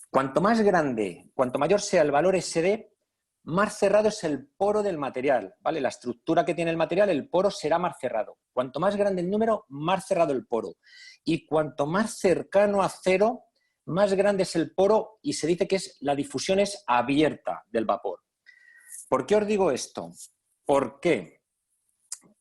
Cuanto más grande, cuanto mayor sea el valor SD, más cerrado es el poro del material, ¿vale? La estructura que tiene el material, el poro será más cerrado. Cuanto más grande el número, más cerrado el poro. Y cuanto más cercano a 0, más grande es el poro y se dice que la difusión es abierta del vapor. ¿Por qué os digo esto? ¿Por qué?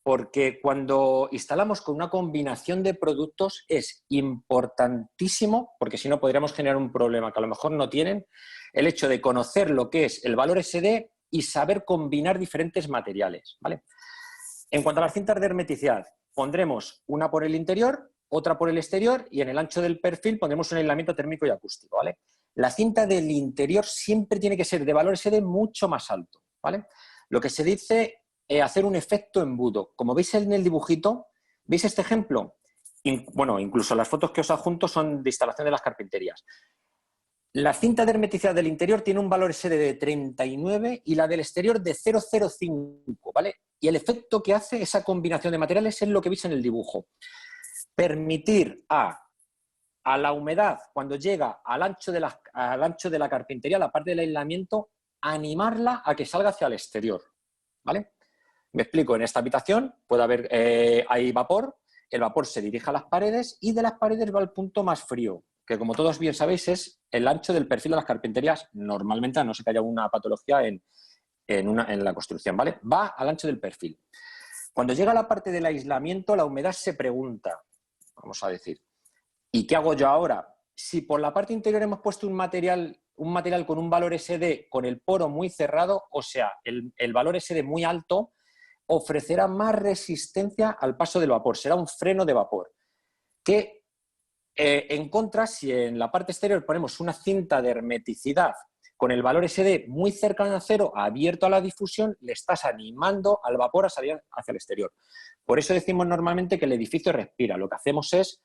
Porque cuando instalamos con una combinación de productos es importantísimo, porque si no podríamos generar un problema que a lo mejor no tienen, el hecho de conocer lo que es el valor SD y saber combinar diferentes materiales, ¿vale? En cuanto a las cintas de hermeticidad, pondremos una por el interior, otra por el exterior y en el ancho del perfil pondremos un aislamiento térmico y acústico, ¿vale? La cinta del interior siempre tiene que ser de valor SD mucho más alto, ¿vale? Lo que se dice hacer un efecto embudo. Como veis en el dibujito, ¿veis este ejemplo? Bueno, incluso las fotos que os adjunto son de instalación de las carpinterías. La cinta de hermeticidad del interior tiene un valor SD de 39 y la del exterior de 0,05, ¿vale? Y el efecto que hace esa combinación de materiales es lo que veis en el dibujo. Permitir a la humedad, cuando llega al ancho de la carpintería, la parte del aislamiento, animarla a que salga hacia el exterior, ¿vale? Me explico, en esta habitación puede haber, hay vapor, el vapor se dirige a las paredes y de las paredes va al punto más frío, que como todos bien sabéis es el ancho del perfil de las carpinterías, normalmente, a no ser que haya una patología en la construcción, ¿vale? Va al ancho del perfil. Cuando llega a la parte del aislamiento, la humedad se pregunta, vamos a decir, ¿y qué hago yo ahora? Si por la parte interior hemos puesto un material con un valor SD con el poro muy cerrado, o sea, el valor SD muy alto, ofrecerá más resistencia al paso del vapor, será un freno de vapor. Que en contra, si en la parte exterior ponemos una cinta de hermeticidad con el valor SD muy cercano a 0, abierto a la difusión, le estás animando al vapor a salir hacia el exterior. Por eso decimos normalmente que el edificio respira. Lo que hacemos es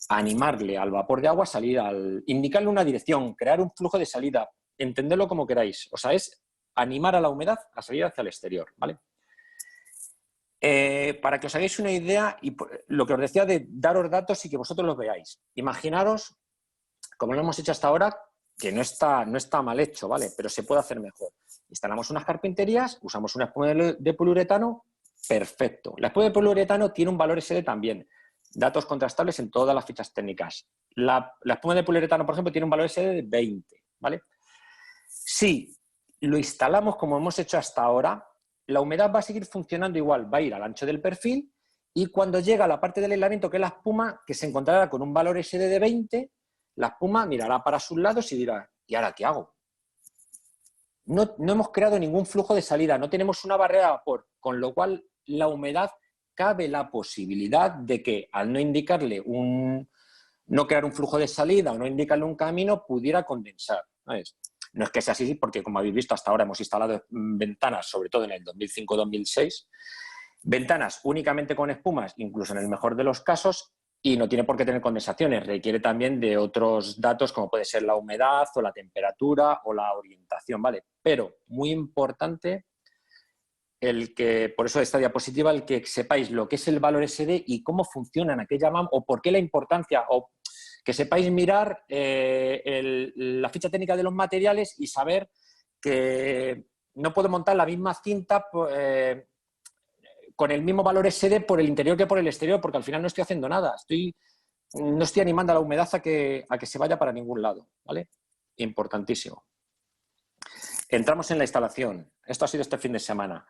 animarle al vapor de agua a salir, indicarle una dirección, crear un flujo de salida, entenderlo como queráis. O sea, es animar a la humedad a salir hacia el exterior, ¿vale? Para que os hagáis una idea, y lo que os decía de daros datos y que vosotros los veáis. Imaginaros, como lo hemos hecho hasta ahora, que no está mal hecho, ¿vale? Pero se puede hacer mejor. Instalamos unas carpinterías, usamos una espuma de poliuretano, perfecto. La espuma de poliuretano tiene un valor SD también. Datos contrastables en todas las fichas técnicas. La espuma de poliuretano, por ejemplo, tiene un valor SD de 20, ¿vale? Si lo instalamos como hemos hecho hasta ahora, la humedad va a seguir funcionando igual, va a ir al ancho del perfil y cuando llega a la parte del aislamiento, que es la espuma, que se encontrará con un valor SD de 20, la espuma mirará para sus lados y dirá, ¿y ahora qué hago? No hemos creado ningún flujo de salida, no tenemos una barrera de vapor, con lo cual la humedad cabe la posibilidad de que al no indicarle no crear un flujo de salida o no indicarle un camino, pudiera condensar, ¿sabes? No es que sea así, porque como habéis visto hasta ahora hemos instalado ventanas, sobre todo en el 2005-2006, Ventanas únicamente con espumas, incluso en el mejor de los casos, y no tiene por qué tener condensaciones. Requiere también de otros datos como puede ser la humedad o la temperatura o la orientación, ¿vale? Pero muy importante por eso esta diapositiva, el que sepáis lo que es el valor SD y cómo funciona en aquella MAM o por qué la importancia, o que sepáis mirar la ficha técnica de los materiales y saber que no puedo montar la misma cinta con el mismo valor SD por el interior que por el exterior, porque al final no estoy haciendo nada. No estoy animando a la humedad a que se vaya para ningún lado, ¿vale? Importantísimo. Entramos en la instalación. Esto ha sido este fin de semana.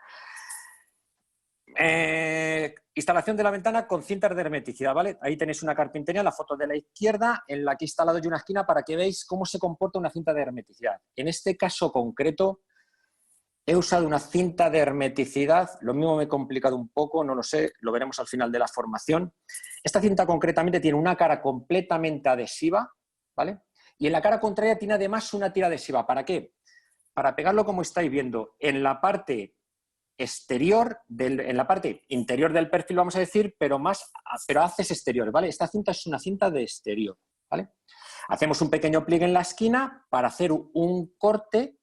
Instalación de la ventana con cintas de hermeticidad, ¿vale? Ahí tenéis una carpintería, la foto de la izquierda, en la que he instalado yo una esquina para que veáis cómo se comporta una cinta de hermeticidad. En este caso concreto, he usado una cinta de hermeticidad, lo mismo me he complicado un poco, no lo sé, lo veremos al final de la formación. Esta cinta concretamente tiene una cara completamente adhesiva, ¿vale? Y en la cara contraria tiene además una tira adhesiva. ¿Para qué? Para pegarlo, como estáis viendo, en la parte exterior, en la parte interior del perfil, vamos a decir, pero haces exterior, ¿vale? Esta cinta es una cinta de exterior, ¿vale? Hacemos un pequeño pliegue en la esquina para hacer un corte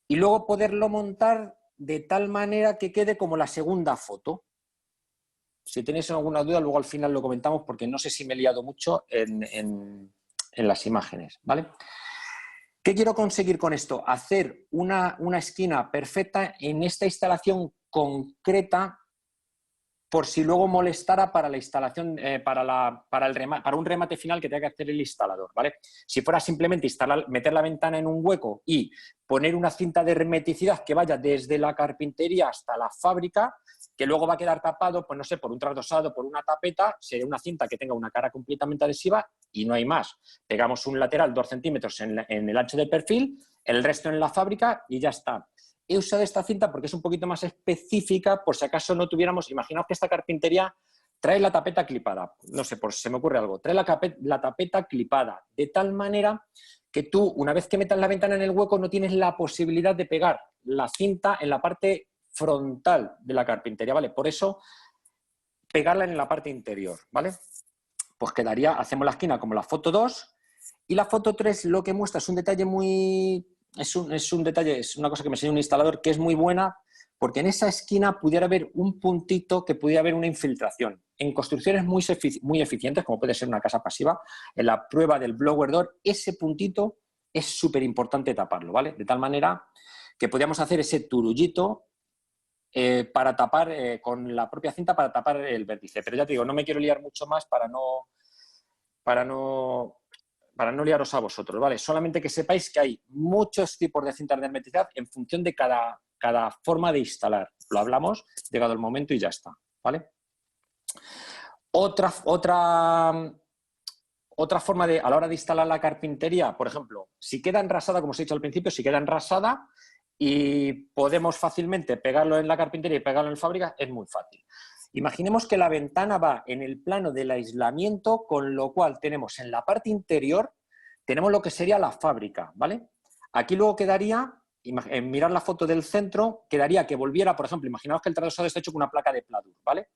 y luego poderlo montar de tal manera que quede como la segunda foto. Si tenéis alguna duda, luego al final lo comentamos porque no sé si me he liado mucho en las imágenes, ¿vale? ¿Qué quiero conseguir con esto? Hacer una esquina perfecta en esta instalación concreta por si luego molestara para la instalación, para un remate final que tenga que hacer el instalador, ¿vale? Si fuera simplemente meter la ventana en un hueco y poner una cinta de hermeticidad que vaya desde la carpintería hasta la fábrica, que luego va a quedar tapado, pues no sé, por un trasdosado, por una tapeta, sería una cinta que tenga una cara completamente adhesiva y no hay más. Pegamos un lateral 2 centímetros en el ancho del perfil, el resto en la fábrica y ya está. He usado esta cinta porque es un poquito más específica, por si acaso no tuviéramos... Imaginaos que esta carpintería trae la tapeta clipada, no sé, por si se me ocurre algo, trae la tapeta clipada, de tal manera que tú, una vez que metas la ventana en el hueco, no tienes la posibilidad de pegar la cinta en la parte frontal de la carpintería, ¿vale? Por eso, pegarla en la parte interior, ¿vale? Pues quedaría, hacemos la esquina como la foto 2 y la foto 3 lo que muestra es un detalle muy... Es un detalle, es una cosa que me enseñó un instalador que es muy buena porque en esa esquina pudiera haber un puntito que pudiera haber una infiltración. En construcciones muy eficientes, como puede ser una casa pasiva, en la prueba del blower door, ese puntito es súper importante taparlo, ¿vale? De tal manera que podíamos hacer ese turullito para tapar, con la propia cinta para tapar el vértice. Pero ya te digo, no me quiero liar mucho más para no liaros a vosotros, ¿vale? Solamente que sepáis que hay muchos tipos de cintas de hermeticidad en función de cada forma de instalar. Lo hablamos, llegado el momento y ya está, ¿vale? Otra forma a la hora de instalar la carpintería, por ejemplo, si queda enrasada, como os he dicho al principio, si queda enrasada y podemos fácilmente pegarlo en la carpintería y pegarlo en fábrica, es muy fácil. Imaginemos que la ventana va en el plano del aislamiento, con lo cual tenemos en la parte interior, tenemos lo que sería la fábrica, ¿vale? Aquí luego quedaría, en mirar la foto del centro, quedaría que volviera, por ejemplo, imaginaos que el trasdosado está hecho con una placa de pladur, ¿vale?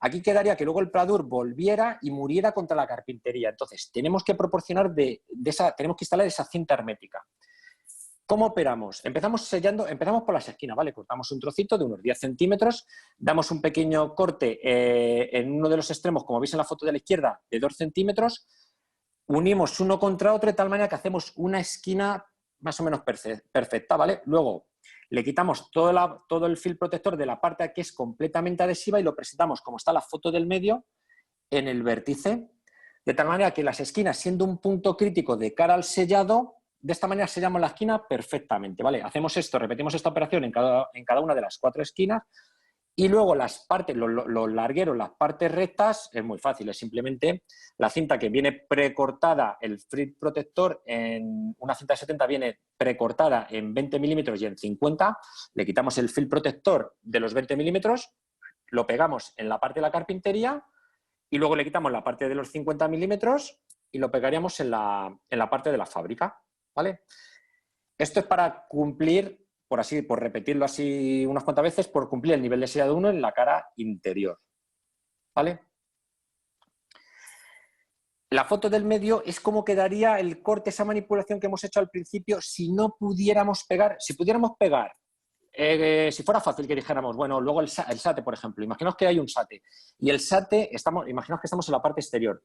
Aquí quedaría que luego el pladur volviera y muriera contra la carpintería. Entonces, tenemos que proporcionar tenemos que instalar esa cinta hermética. ¿Cómo operamos? Empezamos por las esquinas, ¿vale? Cortamos un trocito de unos 10 centímetros, damos un pequeño corte en uno de los extremos, como veis en la foto de la izquierda, de 2 centímetros, unimos uno contra otro de tal manera que hacemos una esquina más o menos perfecta, ¿vale? Luego le quitamos todo el film protector de la parte que es completamente adhesiva y lo presentamos como está la foto del medio en el vértice, de tal manera que las esquinas, siendo un punto crítico de cara al sellado, de esta manera sellamos la esquina perfectamente, ¿vale? Hacemos esto, repetimos esta operación en cada una de las 4 esquinas y luego las partes, los largueros, las partes rectas, es muy fácil, es simplemente la cinta que viene precortada, el film protector, en una cinta de 70 viene precortada en 20 milímetros y en 50, le quitamos el film protector de los 20 milímetros, lo pegamos en la parte de la carpintería y luego le quitamos la parte de los 50 milímetros y lo pegaríamos en la parte de la fábrica, ¿vale? Esto es para cumplir por repetirlo así unas cuantas veces, por cumplir el nivel de sellado 1 en la cara interior. ¿Vale? La foto del medio es cómo quedaría el corte, esa manipulación que hemos hecho al principio, si no pudiéramos pegar, si pudiéramos pegar, si fuera fácil que dijéramos, bueno, luego el SATE, por ejemplo, imaginaos que hay un SATE, y el SATE, imaginaos que estamos en la parte exterior,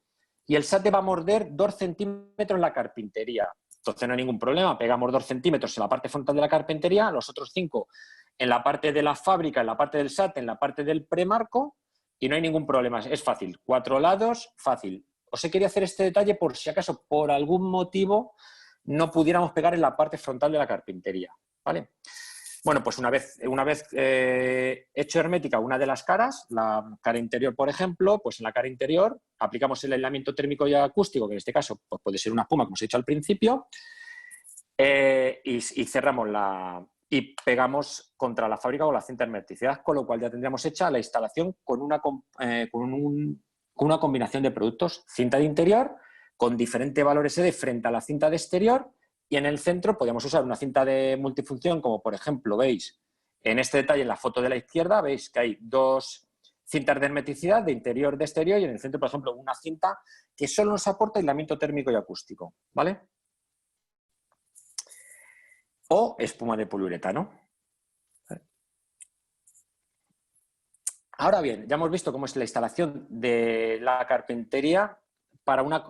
y el SATE va a morder 2 centímetros en la carpintería. Entonces no hay ningún problema, pegamos 2 centímetros en la parte frontal de la carpintería, los otros 5 en la parte de la fábrica, en la parte del SATE, en la parte del premarco, y no hay ningún problema, es fácil. 4 lados, fácil. Os quería hacer este detalle por si acaso, por algún motivo, no pudiéramos pegar en la parte frontal de la carpintería, ¿vale? Bueno, pues una vez hecho hermética una de las caras, la cara interior, por ejemplo, pues en la cara interior aplicamos el aislamiento térmico y acústico, que en este caso pues puede ser una espuma, como os he dicho al principio, y cerramos y pegamos contra la fábrica con la cinta hermeticidad, con lo cual ya tendríamos hecha la instalación con una combinación de productos, cinta de interior con diferente valor SD frente a la cinta de exterior, y en el centro podríamos usar una cinta de multifunción, como por ejemplo veis en este detalle en la foto de la izquierda, veis que hay 2 cintas de hermeticidad de interior, de exterior, y en el centro, por ejemplo, una cinta que solo nos aporta aislamiento térmico y acústico, ¿vale? O espuma de poliuretano. Ahora bien, ya hemos visto cómo es la instalación de la carpintería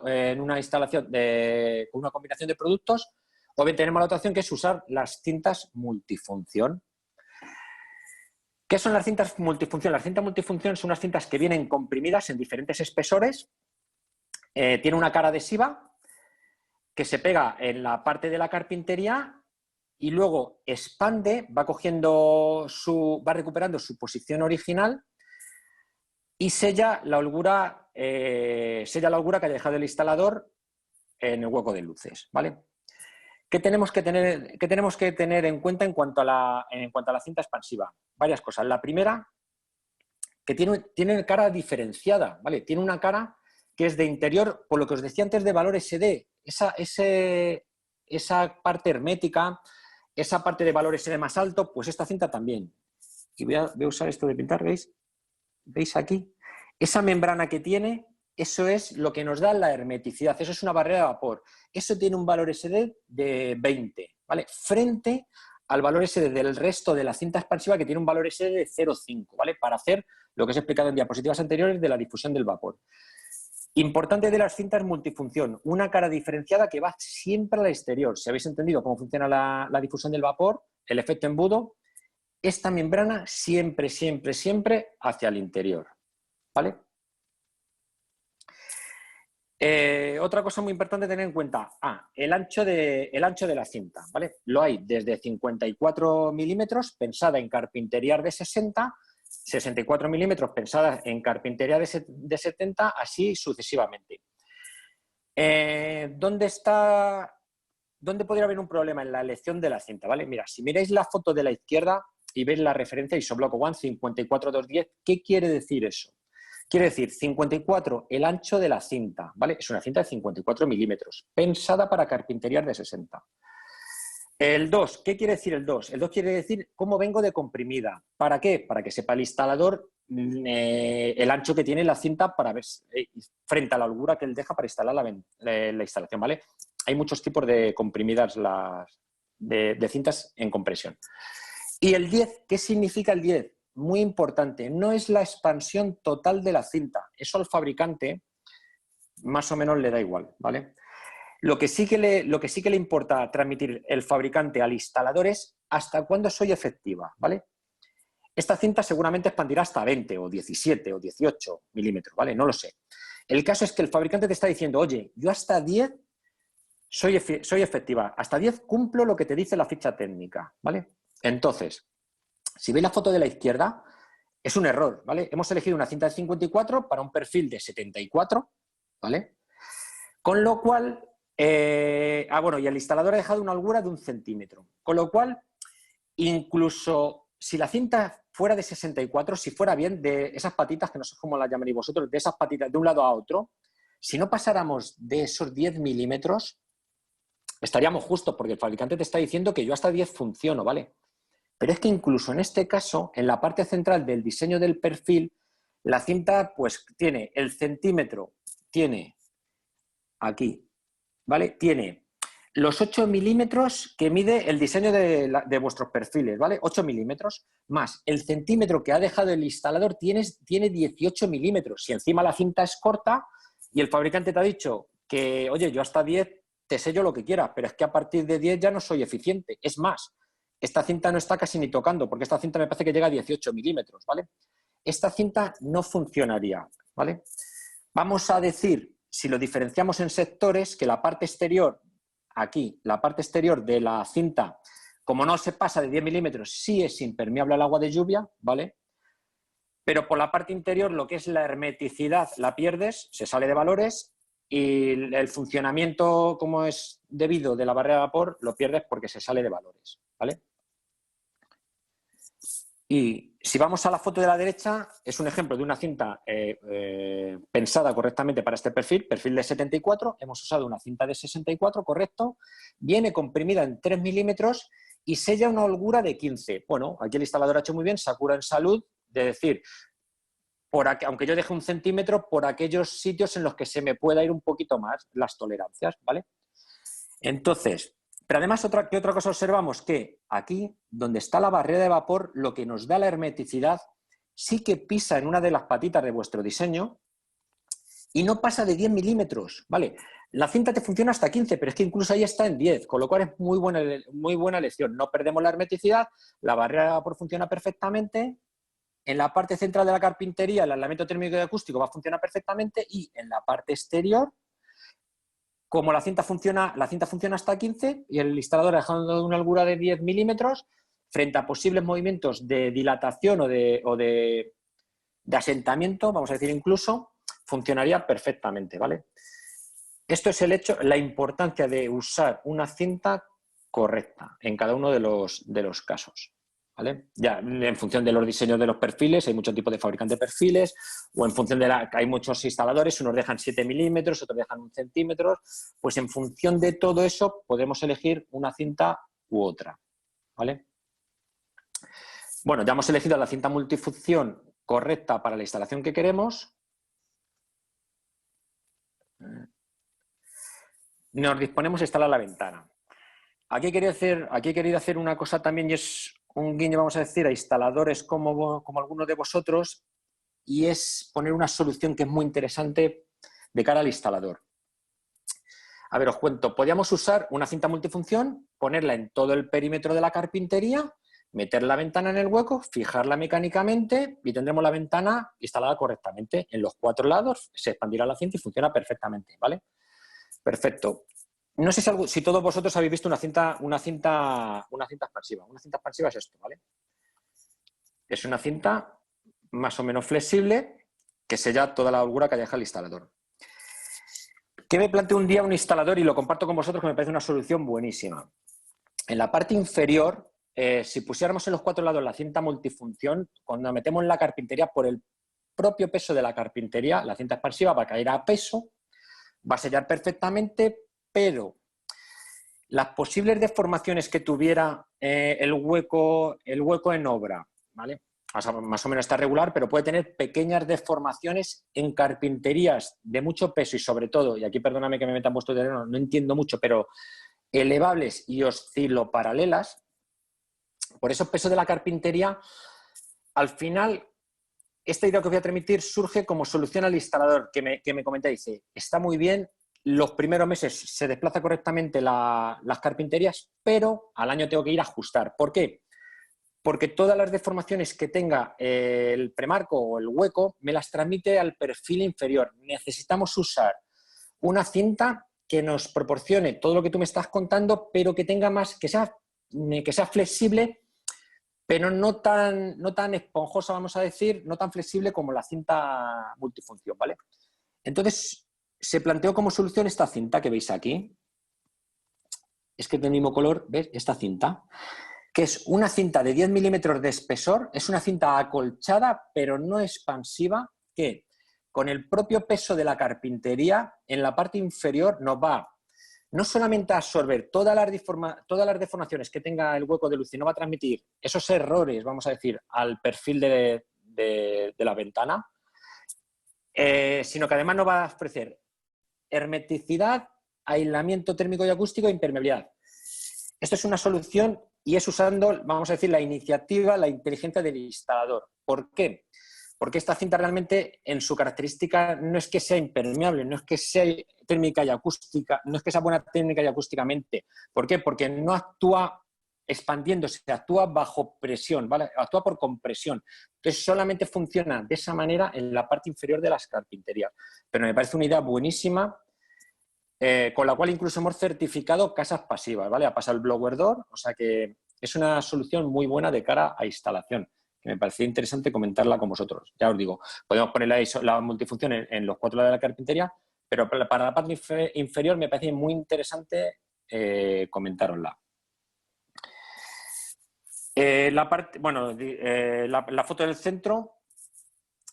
en una instalación con una combinación de productos, o bien tenemos la otra opción que es usar las cintas multifunción. ¿Qué son las cintas multifunción? Las cintas multifunción son unas cintas que vienen comprimidas en diferentes espesores, tiene una cara adhesiva que se pega en la parte de la carpintería y luego expande, va recuperando su posición original y sella la holgura que haya dejado el instalador en el hueco de luces, ¿vale? ¿Qué tenemos que tener en cuenta en cuanto a la cinta expansiva? Varias cosas. La primera, que tiene cara diferenciada, ¿vale? Tiene una cara que es de interior, por lo que os decía antes de valor SD, esa parte hermética, esa parte de valor SD más alto, pues esta cinta también. Y voy a usar esto de pintar, ¿veis? ¿Veis aquí? Esa membrana que tiene, eso es lo que nos da la hermeticidad, eso es una barrera de vapor. Eso tiene un valor SD de 20, ¿vale? Frente al valor SD del resto de la cinta expansiva, que tiene un valor SD de 0,5, ¿vale? Para hacer lo que os he explicado en diapositivas anteriores de la difusión del vapor. Importante de las cintas multifunción, una cara diferenciada que va siempre al exterior. Si habéis entendido cómo funciona la difusión del vapor, el efecto embudo, esta membrana siempre, siempre, siempre hacia el interior, ¿vale? Otra cosa muy importante tener en cuenta, el ancho de la cinta, ¿vale? Lo hay desde 54 milímetros, pensada en carpintería de 60, 64 milímetros pensada en carpintería de 70, así sucesivamente. ¿Dónde podría haber un problema? En la elección de la cinta, ¿vale? Mira, si miráis la foto de la izquierda y veis la referencia ISOBLOC One 54210, ¿qué quiere decir eso? Quiere decir 54 el ancho de la cinta, ¿vale? Es una cinta de 54 milímetros, pensada para carpintería de 60. El 2, ¿qué quiere decir el 2? El 2 quiere decir cómo vengo de comprimida. ¿Para qué? Para que sepa el instalador el ancho que tiene la cinta para ver frente a la holgura que él deja para instalar la instalación, ¿vale? Hay muchos tipos de comprimidas de cintas en compresión. Y el 10, ¿qué significa el 10? Muy importante, no es la expansión total de la cinta. Eso al fabricante más o menos le da igual, ¿vale? Lo que sí que le importa transmitir el fabricante al instalador es hasta cuándo soy efectiva, ¿vale? Esta cinta seguramente expandirá hasta 20 o 17 o 18 milímetros, ¿vale? No lo sé. El caso es que el fabricante te está diciendo, oye, yo hasta 10 soy efectiva, hasta 10 cumplo lo que te dice la ficha técnica, ¿vale? Entonces, si veis la foto de la izquierda, es un error, ¿vale? Hemos elegido una cinta de 54 para un perfil de 74, ¿vale? Con lo cual, bueno, y el instalador ha dejado una holgura de 1 centímetro. Con lo cual, incluso si la cinta fuera de 64, si fuera bien de esas patitas, que no sé cómo las llamaréis vosotros, de esas patitas de un lado a otro, si no pasáramos de esos 10 milímetros, estaríamos justos, porque el fabricante te está diciendo que yo hasta 10 funciono, ¿vale? Pero es que incluso en este caso, en la parte central del diseño del perfil, la cinta pues tiene el centímetro, tiene aquí, ¿vale? Tiene los 8 milímetros que mide el diseño de vuestros perfiles, ¿vale? 8 milímetros, más el centímetro que ha dejado el instalador tiene 18 milímetros. Si encima la cinta es corta y el fabricante te ha dicho que, oye, yo hasta 10 te sello lo que quieras, pero es que a partir de 10 ya no soy eficiente. Es más, esta cinta no está casi ni tocando, porque esta cinta me parece que llega a 18 milímetros, ¿vale? Esta cinta no funcionaría, ¿vale? Vamos a decir, si lo diferenciamos en sectores, que la parte exterior, aquí, la parte exterior de la cinta, como no se pasa de 10 milímetros, sí es impermeable al agua de lluvia, ¿vale? Pero por la parte interior, lo que es la hermeticidad, la pierdes, se sale de valores, y el funcionamiento, como es debido de la barrera de vapor, lo pierdes porque se sale de valores, ¿vale? Y si vamos a la foto de la derecha, es un ejemplo de una cinta pensada correctamente para este perfil de 74. Hemos usado una cinta de 64, correcto. Viene comprimida en 3 milímetros y sella una holgura de 15. Bueno, aquí el instalador ha hecho muy bien, se ha curado en salud, de decir, aunque yo deje un centímetro, por aquellos sitios en los que se me pueda ir un poquito más las tolerancias, ¿vale? Entonces, pero además, ¿qué otra cosa observamos? Que aquí, donde está la barrera de vapor, lo que nos da la hermeticidad sí que pisa en una de las patitas de vuestro diseño y no pasa de 10 milímetros, ¿vale? La cinta te funciona hasta 15, pero es que incluso ahí está en 10, con lo cual es muy buena elección. No perdemos la hermeticidad, la barrera de vapor funciona perfectamente. En la parte central de la carpintería, el aislamiento térmico y acústico va a funcionar perfectamente, y en la parte exterior, como la cinta funciona hasta 15 y el instalador ha dejado una holgura de 10 milímetros, frente a posibles movimientos de dilatación o de asentamiento, vamos a decir incluso, funcionaría perfectamente, ¿vale? Esto es la importancia de usar una cinta correcta en cada uno de los casos, ¿vale? Ya en función de los diseños de los perfiles, hay muchos tipos de fabricantes de perfiles, o en función hay muchos instaladores, unos dejan 7 milímetros, otros dejan 1 centímetro, pues en función de todo eso podemos elegir una cinta u otra, ¿vale? Bueno, ya hemos elegido la cinta multifunción correcta para la instalación que queremos. Nos disponemos a instalar la ventana. Aquí he querido hacer una cosa también, y es un guiño, vamos a decir, a instaladores como algunos de vosotros, y es poner una solución que es muy interesante de cara al instalador. A ver, os cuento. Podríamos usar una cinta multifunción, ponerla en todo el perímetro de la carpintería, meter la ventana en el hueco, fijarla mecánicamente y tendremos la ventana instalada correctamente. En los 4 lados se expandirá la cinta y funciona perfectamente, ¿vale? Perfecto. No sé si todos vosotros habéis visto una cinta expansiva. Una cinta expansiva es esto, ¿vale? Es una cinta más o menos flexible que sella toda la holgura que deja el instalador. ¿Qué me planteó un día un instalador? Y lo comparto con vosotros, que me parece una solución buenísima. En la parte inferior, si pusiéramos en los 4 lados la cinta multifunción, cuando metemos en la carpintería, por el propio peso de la carpintería, la cinta expansiva va a caer a peso, va a sellar perfectamente, pero las posibles deformaciones que tuviera el hueco en obra, ¿vale? Más o menos está regular, pero puede tener pequeñas deformaciones en carpinterías de mucho peso y sobre todo, y aquí perdóname que me meta en vuestro terreno, no entiendo mucho, pero elevables y osciloparalelas, por esos pesos de la carpintería, al final, esta idea que os voy a transmitir surge como solución al instalador que me comenta, dice, está muy bien, los primeros meses se desplaza correctamente las carpinterías, pero al año tengo que ir a ajustar. ¿Por qué? Porque todas las deformaciones que tenga el premarco o el hueco me las transmite al perfil inferior. Necesitamos usar una cinta que nos proporcione todo lo que tú me estás contando, pero que tenga que sea flexible, pero no tan esponjosa, vamos a decir, no tan flexible como la cinta multifunción, ¿vale? Entonces, se planteó como solución esta cinta que veis aquí. Es que es del mismo color, ¿ves? Esta cinta, que es una cinta de 10 milímetros de espesor, es una cinta acolchada, pero no expansiva, que con el propio peso de la carpintería, en la parte inferior nos va no solamente a absorber todas las deformaciones que tenga el hueco de luz y no va a transmitir esos errores, vamos a decir, al perfil de la ventana, sino que además nos va a ofrecer hermeticidad, aislamiento térmico y acústico e impermeabilidad. Esto es una solución y es usando, vamos a decir, la iniciativa, la inteligencia del instalador. ¿Por qué? Porque esta cinta realmente en su característica no es que sea impermeable, no es que sea térmica y acústica, no es que sea buena técnica y acústicamente. ¿Por qué? Porque no actúa expandiéndose, actúa bajo presión, ¿vale? Actúa por compresión. Entonces solamente funciona de esa manera en la parte inferior de las carpinterías. Pero me parece una idea buenísima, con la cual incluso hemos certificado casas pasivas, ¿vale? Ha pasado el blower door, o sea que es una solución muy buena de cara a instalación, que me parecía interesante comentarla con vosotros. Ya os digo, podemos poner la multifunción en los 4 lados de la carpintería, pero para la parte inferior me parece muy interesante comentárosla. La foto del centro,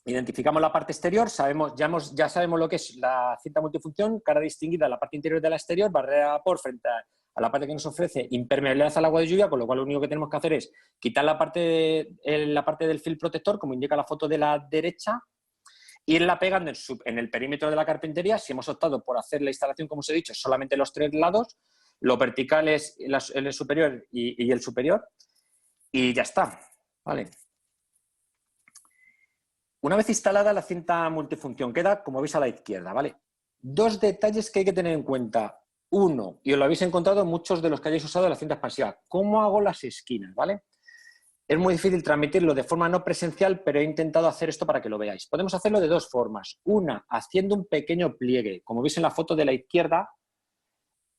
identificamos la parte exterior, ya sabemos lo que es la cinta multifunción, cara distinguida, la parte interior de la exterior, barrera de vapor frente a la parte que nos ofrece impermeabilidad al agua de lluvia, con lo cual lo único que tenemos que hacer es quitar la parte del film protector, como indica la foto de la derecha, e irla pegando en el perímetro de la carpintería. Si hemos optado por hacer la instalación, como os he dicho, solamente los 3 lados, lo vertical es el superior y el superior, y ya está, ¿vale? Una vez instalada la cinta multifunción, queda, como veis, a la izquierda, ¿vale? 2 detalles que hay que tener en cuenta. Uno, y os lo habéis encontrado muchos de los que hayáis usado la cinta expansiva, ¿cómo hago las esquinas, ¿vale? Es muy difícil transmitirlo de forma no presencial, pero he intentado hacer esto para que lo veáis. Podemos hacerlo de 2 formas. Una, haciendo un pequeño pliegue. Como veis en la foto de la izquierda,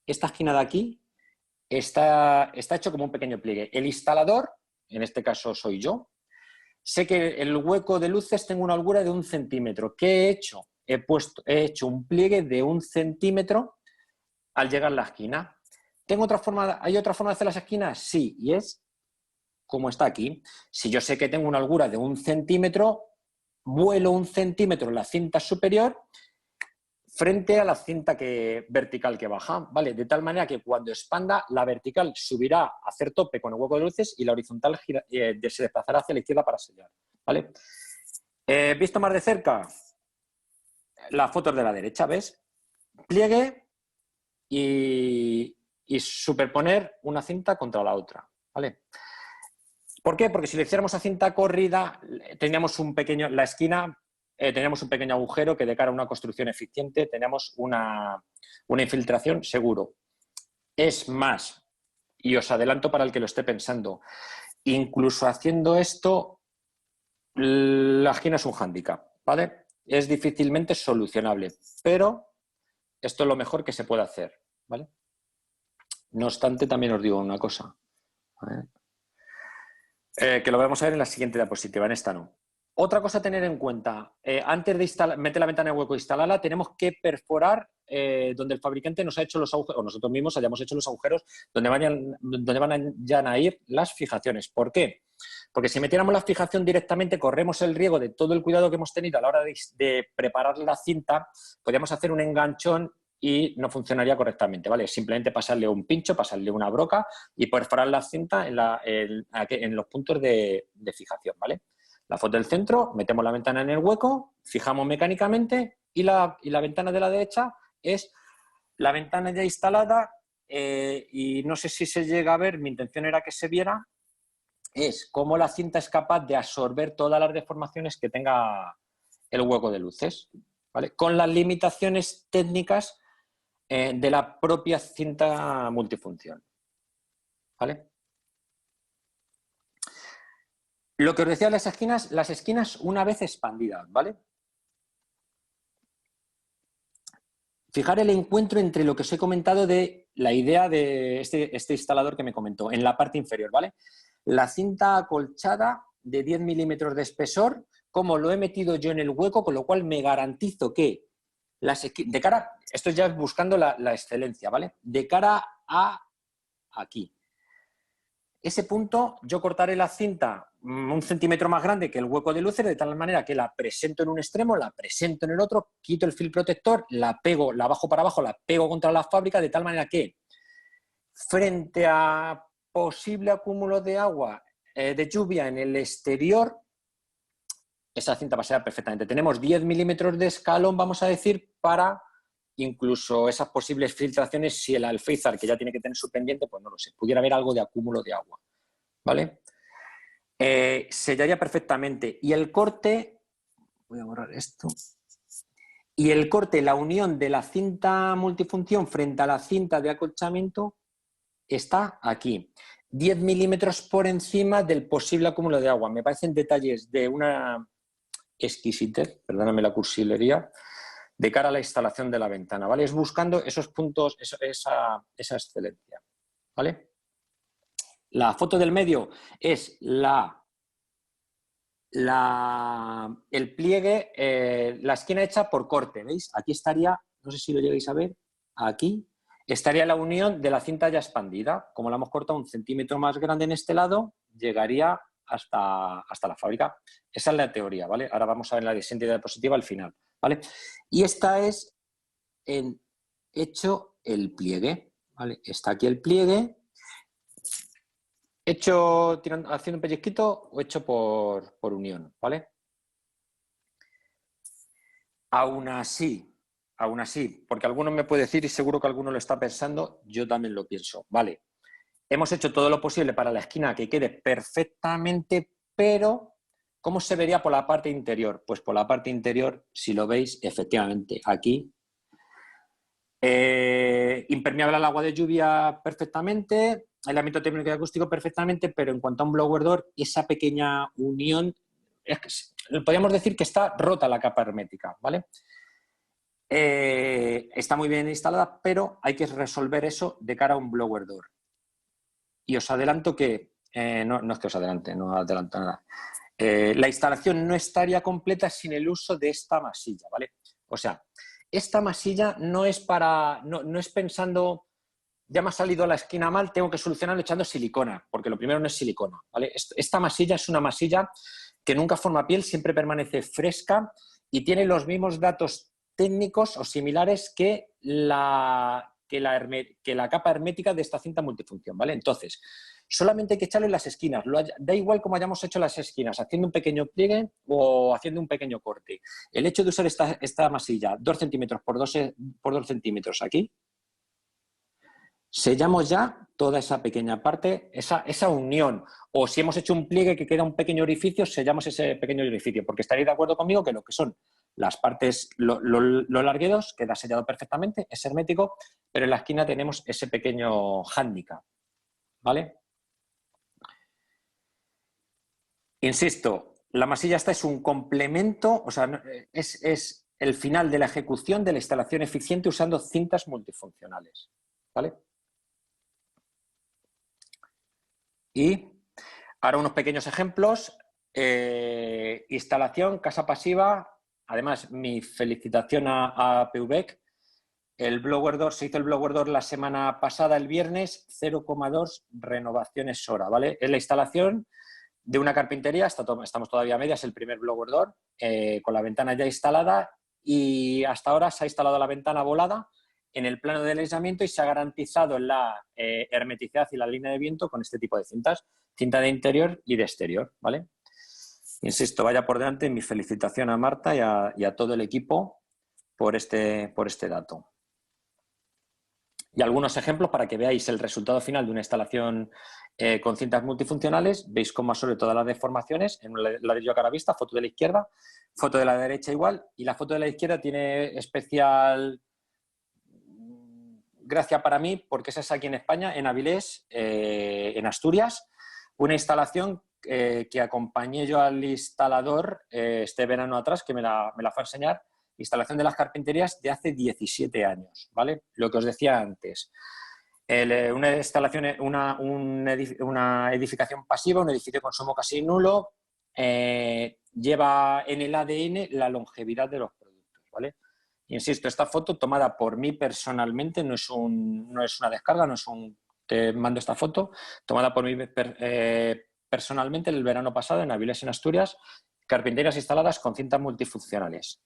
esta esquina de aquí está hecho como un pequeño pliegue. El instalador, en este caso soy yo, sé que el hueco de luces tengo una holgura de 1 centímetro. ¿Qué he hecho? He hecho un pliegue de 1 centímetro al llegar a la esquina. ¿Hay otra forma de hacer las esquinas? Sí, y es como está aquí. Si yo sé que tengo una holgura de 1 centímetro, vuelo 1 centímetro la cinta superior frente a la cinta vertical que baja, ¿vale? De tal manera que cuando expanda, la vertical subirá a hacer tope con el hueco de luces y la horizontal se desplazará hacia la izquierda para sellar, ¿vale? Visto más de cerca, la foto de la derecha, ¿ves? Pliegue y superponer una cinta contra la otra, ¿vale? ¿Por qué? Porque si le hiciéramos a cinta corrida, teníamos la esquina, teníamos un pequeño agujero que de cara a una construcción eficiente teníamos una infiltración seguro. Es más, y os adelanto para el que lo esté pensando, incluso haciendo esto, la esquina es un hándicap, ¿vale? Es difícilmente solucionable, pero esto es lo mejor que se puede hacer, ¿vale? No obstante, también os digo una cosa, ¿vale? Que lo vamos a ver en la siguiente diapositiva, en esta no. Otra cosa a tener en cuenta, antes de meter la ventana en hueco e instalarla, tenemos que perforar donde el fabricante nos ha hecho los agujeros, o nosotros mismos hayamos hecho los agujeros donde van a ir las fijaciones. ¿Por qué? Porque si metiéramos la fijación directamente, corremos el riesgo de todo el cuidado que hemos tenido a la hora de preparar la cinta, podríamos hacer un enganchón y no funcionaría correctamente, ¿vale? Simplemente pasarle un pincho, pasarle una broca y perforar la cinta en los puntos de fijación, ¿vale? La foto del centro, metemos la ventana en el hueco, fijamos mecánicamente y la ventana de la derecha es la ventana ya instalada y no sé si se llega a ver, mi intención era que se viera, es cómo la cinta es capaz de absorber todas las deformaciones que tenga el hueco de luces, ¿vale? Con las limitaciones técnicas de la propia cinta multifunción, ¿vale? Lo que os decía de las esquinas una vez expandidas, ¿vale? Fijar el encuentro entre lo que os he comentado de la idea de este instalador que me comentó, en la parte inferior, ¿vale? La cinta acolchada de 10 milímetros de espesor, como lo he metido yo en el hueco, con lo cual me garantizo que de cara, esto ya es buscando la excelencia, ¿vale? De cara a aquí. ese punto yo cortaré la cinta 1 centímetro más grande que el hueco de luces, de tal manera que la presento en un extremo, la presento en el otro, quito el film protector, la pego, la bajo para abajo, la pego contra la fábrica, de tal manera que frente a posible acúmulo de agua, de lluvia en el exterior, esa cinta va a ser perfectamente. Tenemos 10 milímetros de escalón, vamos a decir, para incluso esas posibles filtraciones, si el alféizar, que ya tiene que tener su pendiente, pues no lo sé, pudiera haber algo de acúmulo de agua, ¿vale? Sellaría perfectamente. Y el corte, voy a borrar esto, y el corte, la unión de la cinta multifunción frente a la cinta de acolchamiento está aquí. 10 milímetros por encima del posible acúmulo de agua. Me parecen detalles de una exquisitez, perdóname la cursilería, de cara a la instalación de la ventana, ¿vale? Es buscando esos puntos, esa excelencia, ¿vale? La foto del medio es el pliegue, la esquina hecha por corte, ¿veis? Aquí estaría, no sé si lo llegáis a ver, aquí estaría la unión de la cinta ya expandida. Como la hemos cortado 1 centímetro más grande en este lado, llegaría hasta la fábrica. Esa es la teoría, ¿vale? Ahora vamos a ver la siguiente diapositiva al final, ¿vale? Y esta es hecho el pliegue, ¿vale? Está aquí el pliegue, hecho haciendo un pellizquito o hecho por unión, ¿vale? Aún así, porque alguno me puede decir, y seguro que alguno lo está pensando, yo también lo pienso, vale. Hemos hecho todo lo posible para la esquina que quede perfectamente, pero ¿cómo se vería por la parte interior? Pues por la parte interior, si lo veis, efectivamente, aquí, impermeable al agua de lluvia perfectamente, aislamiento térmico y acústico perfectamente, pero en cuanto a un blower door, esa pequeña unión, podríamos decir que está rota la capa hermética, ¿vale? Está muy bien instalada, pero hay que resolver eso de cara a un blower door. Y os adelanto que, no es que os adelante, no adelanto nada. La instalación no estaría completa sin el uso de esta masilla, ¿vale? O sea, esta masilla no es no es pensando, ya me ha salido la esquina mal, tengo que solucionarlo echando silicona, porque lo primero no es silicona, ¿vale? Esta masilla es una masilla que nunca forma piel, siempre permanece fresca y tiene los mismos datos técnicos o similares que la capa hermética de esta cinta multifunción, ¿vale? Entonces, solamente hay que echarlo en las esquinas. Da igual cómo hayamos hecho las esquinas, haciendo un pequeño pliegue o haciendo un pequeño corte. El hecho de usar esta masilla 2 centímetros por 2 centímetros aquí, sellamos ya toda esa pequeña parte, esa unión. O si hemos hecho un pliegue que queda un pequeño orificio, sellamos ese pequeño orificio, porque estaréis de acuerdo conmigo que lo que son las partes, los largueros, queda sellado perfectamente, es hermético, pero en la esquina tenemos ese pequeño hándicap, ¿vale? Insisto, la masilla esta es un complemento, o sea, es el final de la ejecución de la instalación eficiente usando cintas multifuncionales, ¿vale? Y ahora unos pequeños ejemplos. Instalación, casa pasiva. Además, mi felicitación a PVEC. El blower door, se hizo el blower door la semana pasada, el viernes, 0,2 renovaciones hora, ¿vale? Es la instalación de una carpintería, estamos todavía a medias, el primer blower door, con la ventana ya instalada, y hasta ahora se ha instalado la ventana volada en el plano del aislamiento y se ha garantizado la hermeticidad y la línea de viento con este tipo de cintas, cinta de interior y de exterior, ¿vale? Insisto, vaya por delante mi felicitación a Marta y a todo el equipo por este dato. Y algunos ejemplos para que veáis el resultado final de una instalación con cintas multifuncionales. Veis cómo absorbe todas las deformaciones. En un ladrillo a cara vista, foto de la izquierda, foto de la derecha igual. Y la foto de la izquierda tiene especial gracia para mí porque esa es aquí en España, en Avilés, en Asturias, una instalación que acompañé yo al instalador este verano atrás, que me la fue a enseñar. Instalación de las carpinterías de hace 17 años, ¿vale? Lo que os decía antes. Una instalación, una edificación pasiva, un edificio de consumo casi nulo, lleva en el ADN la longevidad de los productos, ¿vale? Insisto, esta foto tomada por mí personalmente no es una descarga, no es un te mando esta foto, tomada por mí personalmente el verano pasado en Avilés, en Asturias, carpinterías instaladas con cintas multifuncionales.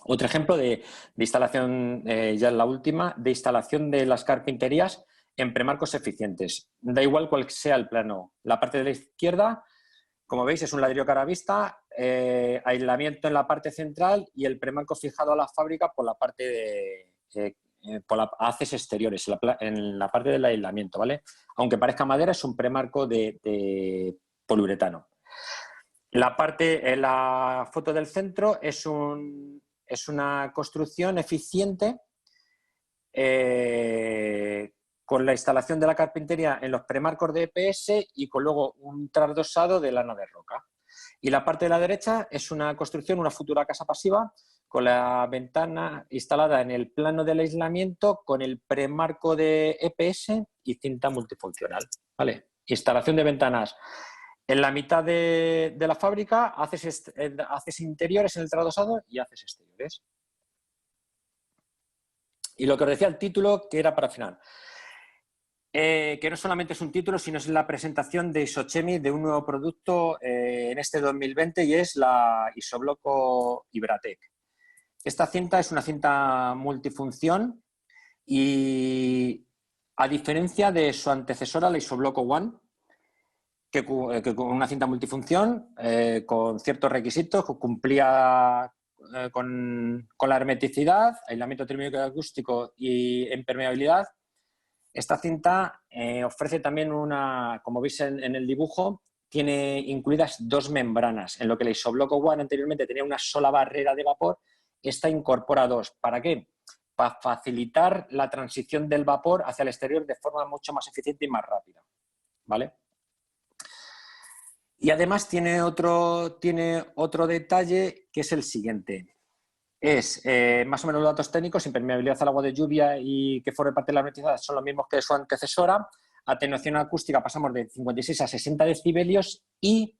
Otro ejemplo de instalación, ya es la última, de instalación de las carpinterías en premarcos eficientes. Da igual cuál sea el plano. La parte de la izquierda, como veis, es un ladrillo cara vista, aislamiento en la parte central y el premarco fijado a la fábrica por la parte de haces exteriores, en la parte del aislamiento, ¿vale? Aunque parezca madera, es un premarco de poliuretano. La foto del centro es una construcción eficiente con la instalación de la carpintería en los premarcos de EPS y con luego un trasdosado de lana de roca. Y la parte de la derecha es una construcción, una futura casa pasiva, con la ventana instalada en el plano del aislamiento, con el premarco de EPS y cinta multifuncional. ¿Vale? Instalación de ventanas. En la mitad de la fábrica haces interiores en el trasdosado y haces exteriores. Y lo que os decía el título, que era para final. Que no solamente es un título, sino es la presentación de Isochemi de un nuevo producto en este 2020 y es la Isobloco Ibratec. Esta cinta es una cinta multifunción y a diferencia de su antecesora, la Isobloco One, que con una cinta multifunción con ciertos requisitos, que cumplía con la hermeticidad, aislamiento térmico y acústico y impermeabilidad. Esta cinta ofrece también como veis en el dibujo, tiene incluidas 2 membranas. En lo que la Isobloco One anteriormente tenía una sola barrera de vapor, esta incorpora 2. ¿Para qué? Para facilitar la transición del vapor hacia el exterior de forma mucho más eficiente y más rápida. ¿Vale? Y además tiene otro detalle que es el siguiente. Es más o menos los datos técnicos, impermeabilidad al agua de lluvia y que forme parte de la hermeticidad son los mismos que su antecesora. Atenuación acústica pasamos de 56 a 60 decibelios y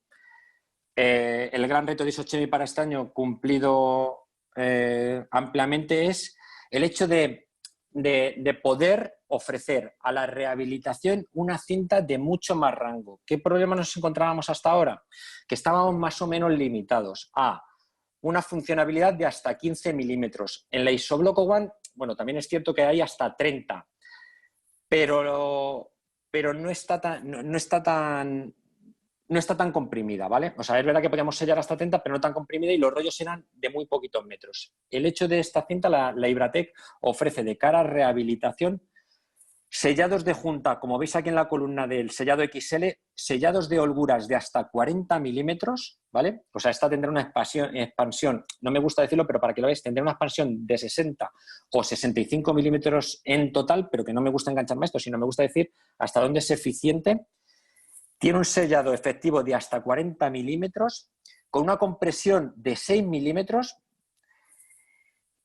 el gran reto de Isochemi para este año cumplido ampliamente es el hecho de poder ofrecer a la rehabilitación una cinta de mucho más rango. ¿Qué problema nos encontrábamos hasta ahora? Que estábamos más o menos limitados a una funcionabilidad de hasta 15 milímetros. En la Isobloco One, bueno, también es cierto que hay hasta 30, pero no está tan comprimida, ¿vale? O sea, es verdad que podíamos sellar hasta 30, pero no tan comprimida y los rollos eran de muy poquitos metros. El hecho de esta cinta, la Ibratec, ofrece de cara a rehabilitación sellados de junta, como veis aquí en la columna del sellado XL, sellados de holguras de hasta 40 milímetros, ¿vale? O sea, esta tendrá una expansión, no me gusta decirlo, pero para que lo veáis, tendrá una expansión de 60 o 65 milímetros en total, pero que no me gusta engancharme a esto, sino me gusta decir hasta dónde es eficiente. Tiene un sellado efectivo de hasta 40 milímetros, con una compresión de 6 milímetros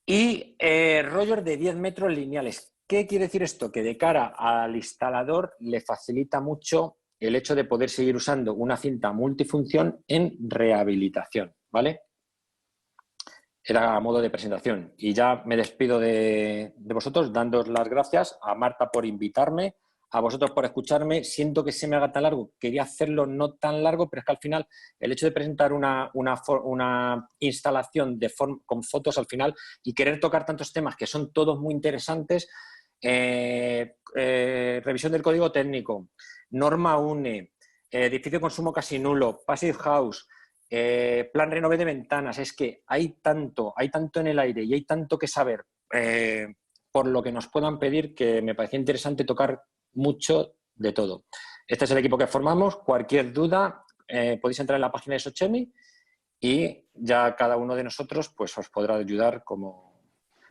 y rollos de 10 metros lineales. ¿Qué quiere decir esto? Que de cara al instalador le facilita mucho el hecho de poder seguir usando una cinta multifunción en rehabilitación, ¿vale? Era a modo de presentación. Y ya me despido de vosotros, dándoos las gracias a Marta por invitarme, a vosotros por escucharme. Siento que se me haga tan largo. Quería hacerlo no tan largo, pero es que al final el hecho de presentar una instalación con fotos al final y querer tocar tantos temas que son todos muy interesantes, revisión del código técnico, norma UNE, edificio de consumo casi nulo, passive house, plan renove de ventanas. Es que hay tanto en el aire y hay tanto que saber por lo que nos puedan pedir, que me parecía interesante tocar mucho de todo. Este es el equipo que formamos. Cualquier duda podéis entrar en la página de Isochemi y ya cada uno de nosotros pues os podrá ayudar como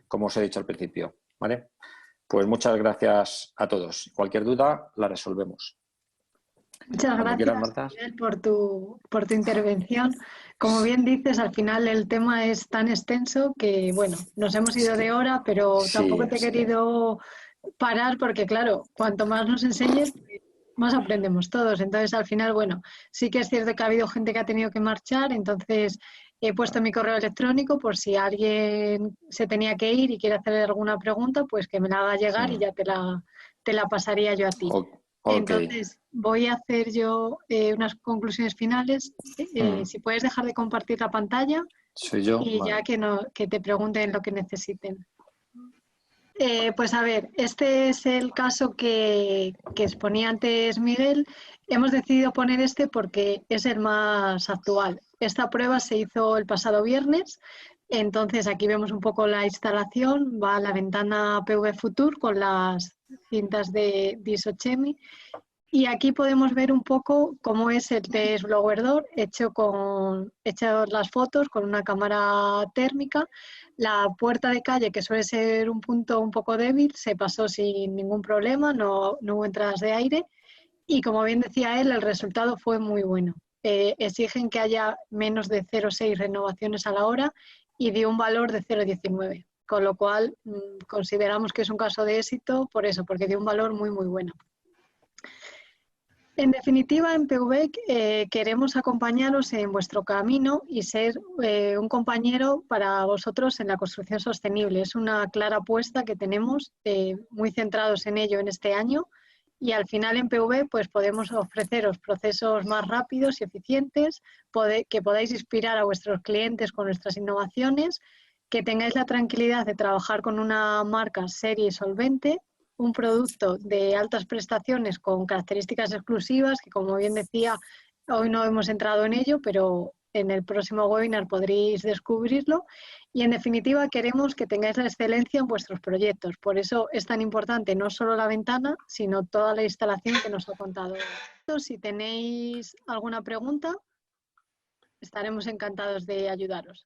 os he dicho al principio, ¿vale? Pues muchas gracias a todos. Cualquier duda la resolvemos. Muchas Cuando quieras, gracias, Marta. Miguel, por tu intervención. Como bien dices, al final el tema es tan extenso que, bueno, nos hemos ido de hora, pero tampoco te he querido parar porque, claro, cuanto más nos enseñes, más aprendemos todos. Entonces, al final, bueno, sí que es cierto que ha habido gente que ha tenido que marchar, entonces He puesto mi correo electrónico por si alguien se tenía que ir y quiere hacer alguna pregunta, pues que me la haga llegar y ya te la pasaría yo a ti. Ok. Entonces, voy a hacer yo unas conclusiones finales. Si puedes dejar de compartir la pantalla Soy yo. y Vale. ya que te pregunten lo que necesiten. Pues a ver, este es el caso que exponía antes Miguel. Hemos decidido poner este porque es el más actual. Esta prueba se hizo el pasado viernes, entonces aquí vemos un poco la instalación. Va a la ventana PV Future con las cintas de Disochemi. Y aquí podemos ver un poco cómo es el test blower door hecho las fotos con una cámara térmica. La puerta de calle, que suele ser un punto un poco débil, se pasó sin ningún problema, no hubo entradas de aire. Y como bien decía él, el resultado fue muy bueno. Exigen que haya menos de 0,6 renovaciones a la hora y dio un valor de 0,19. Con lo cual, consideramos que es un caso de éxito por eso, porque dio un valor muy, muy bueno. En definitiva, en PVEC queremos acompañaros en vuestro camino y ser un compañero para vosotros en la construcción sostenible. Es una clara apuesta que tenemos, muy centrados en ello en este año, y al final en PV pues podemos ofreceros procesos más rápidos y eficientes, que podáis inspirar a vuestros clientes con nuestras innovaciones, que tengáis la tranquilidad de trabajar con una marca seria y solvente, un producto de altas prestaciones con características exclusivas, que como bien decía, hoy no hemos entrado en ello, pero en el próximo webinar podréis descubrirlo. Y en definitiva queremos que tengáis la excelencia en vuestros proyectos. Por eso es tan importante no solo la ventana, sino toda la instalación que nos ha contado. Si tenéis alguna pregunta, estaremos encantados de ayudaros.